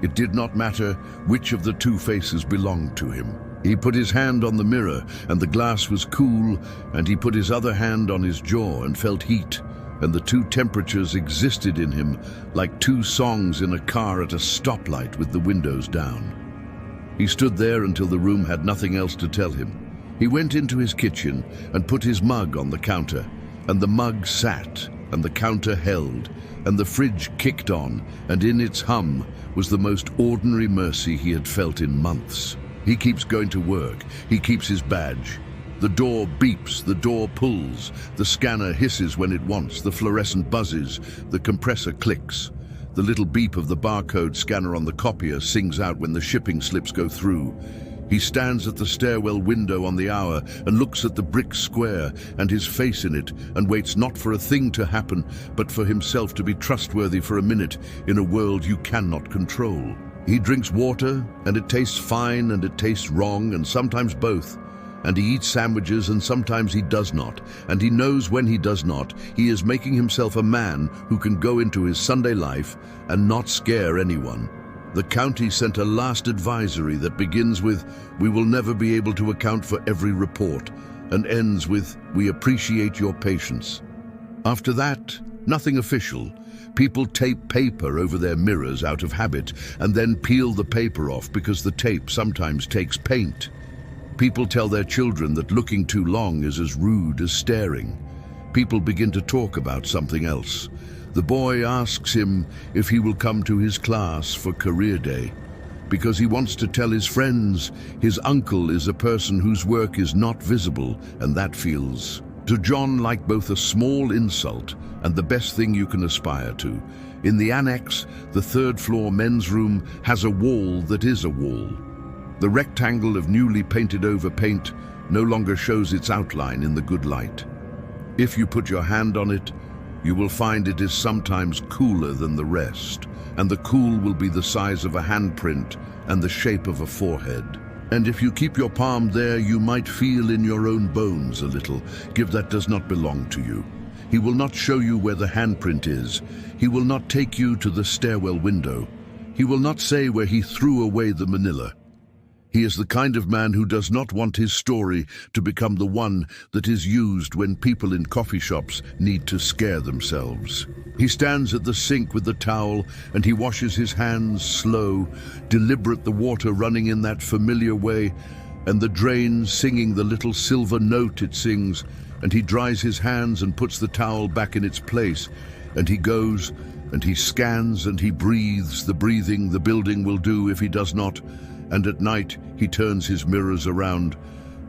It did not matter which of the two faces belonged to him. He put his hand on the mirror, and the glass was cool, and he put his other hand on his jaw and felt heat, and the two temperatures existed in him like two songs in a car at a stoplight with the windows down. He stood there until the room had nothing else to tell him. He went into his kitchen and put his mug on the counter, and the mug sat, and the counter held, and the fridge kicked on, and in its hum was the most ordinary mercy he had felt in months. He keeps going to work. He keeps his badge. The door beeps, the door pulls, the scanner hisses when it wants, the fluorescent buzzes, the compressor clicks. The little beep of the barcode scanner on the copier sings out when the shipping slips go through. He stands at the stairwell window on the hour and looks at the brick square and his face in it and waits not for a thing to happen, but for himself to be trustworthy for a minute in a world you cannot control. He drinks water, and it tastes fine and it tastes wrong, and sometimes both. And he eats sandwiches, and sometimes he does not. And he knows when he does not, he is making himself a man who can go into his Sunday life and not scare anyone. The county sent a last advisory that begins with, "We will never be able to account for every report," and ends with, "We appreciate your patience." After that, nothing official. People tape paper over their mirrors out of habit and then peel the paper off because the tape sometimes takes paint. People tell their children that looking too long is as rude as staring. People begin to talk about something else. The boy asks him if he will come to his class for career day because he wants to tell his friends his uncle is a person whose work is not visible, and that feels to John like both a small insult and the best thing you can aspire to. In the annex, the third-floor men's room has a wall that is a wall. The rectangle of newly painted-over paint no longer shows its outline in the good light. If you put your hand on it, you will find it is sometimes cooler than the rest, and the cool will be the size of a handprint and the shape of a forehead. And if you keep your palm there, you might feel in your own bones a little. Give that does not belong to you. He will not show you where the handprint is. He will not take you to the stairwell window. He will not say where he threw away the manila. He is the kind of man who does not want his story to become the one that is used when people in coffee shops need to scare themselves. He stands at the sink with the towel and he washes his hands slow, deliberate, the water running in that familiar way, and the drain singing the little silver note it sings, and he dries his hands and puts the towel back in its place, and he goes and he scans and he breathes the breathing the building will do if he does not. And at night he turns his mirrors around,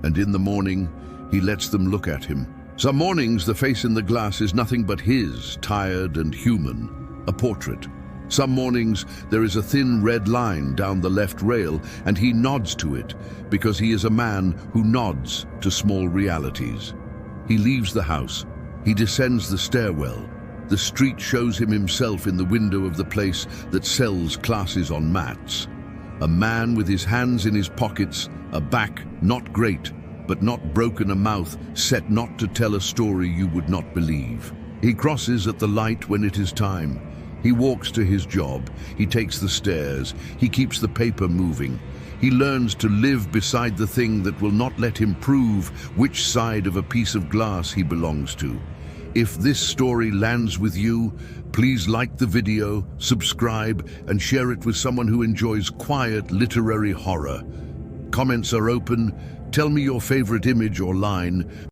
and in the morning he lets them look at him. Some mornings the face in the glass is nothing but his, tired and human, a portrait. Some mornings, there is a thin red line down the left rail, and he nods to it because he is a man who nods to small realities. He leaves the house. He descends the stairwell. The street shows him himself in the window of the place that sells classes on mats. A man with his hands in his pockets, a back not great, but not broken, a mouth set not to tell a story you would not believe. He crosses at the light when it is time. He walks to his job. He takes the stairs. He keeps the paper moving. He learns to live beside the thing that will not let him prove which side of a piece of glass he belongs to. If this story lands with you, please like the video, subscribe, and share it with someone who enjoys quiet literary horror. Comments are open. Tell me your favorite image or line.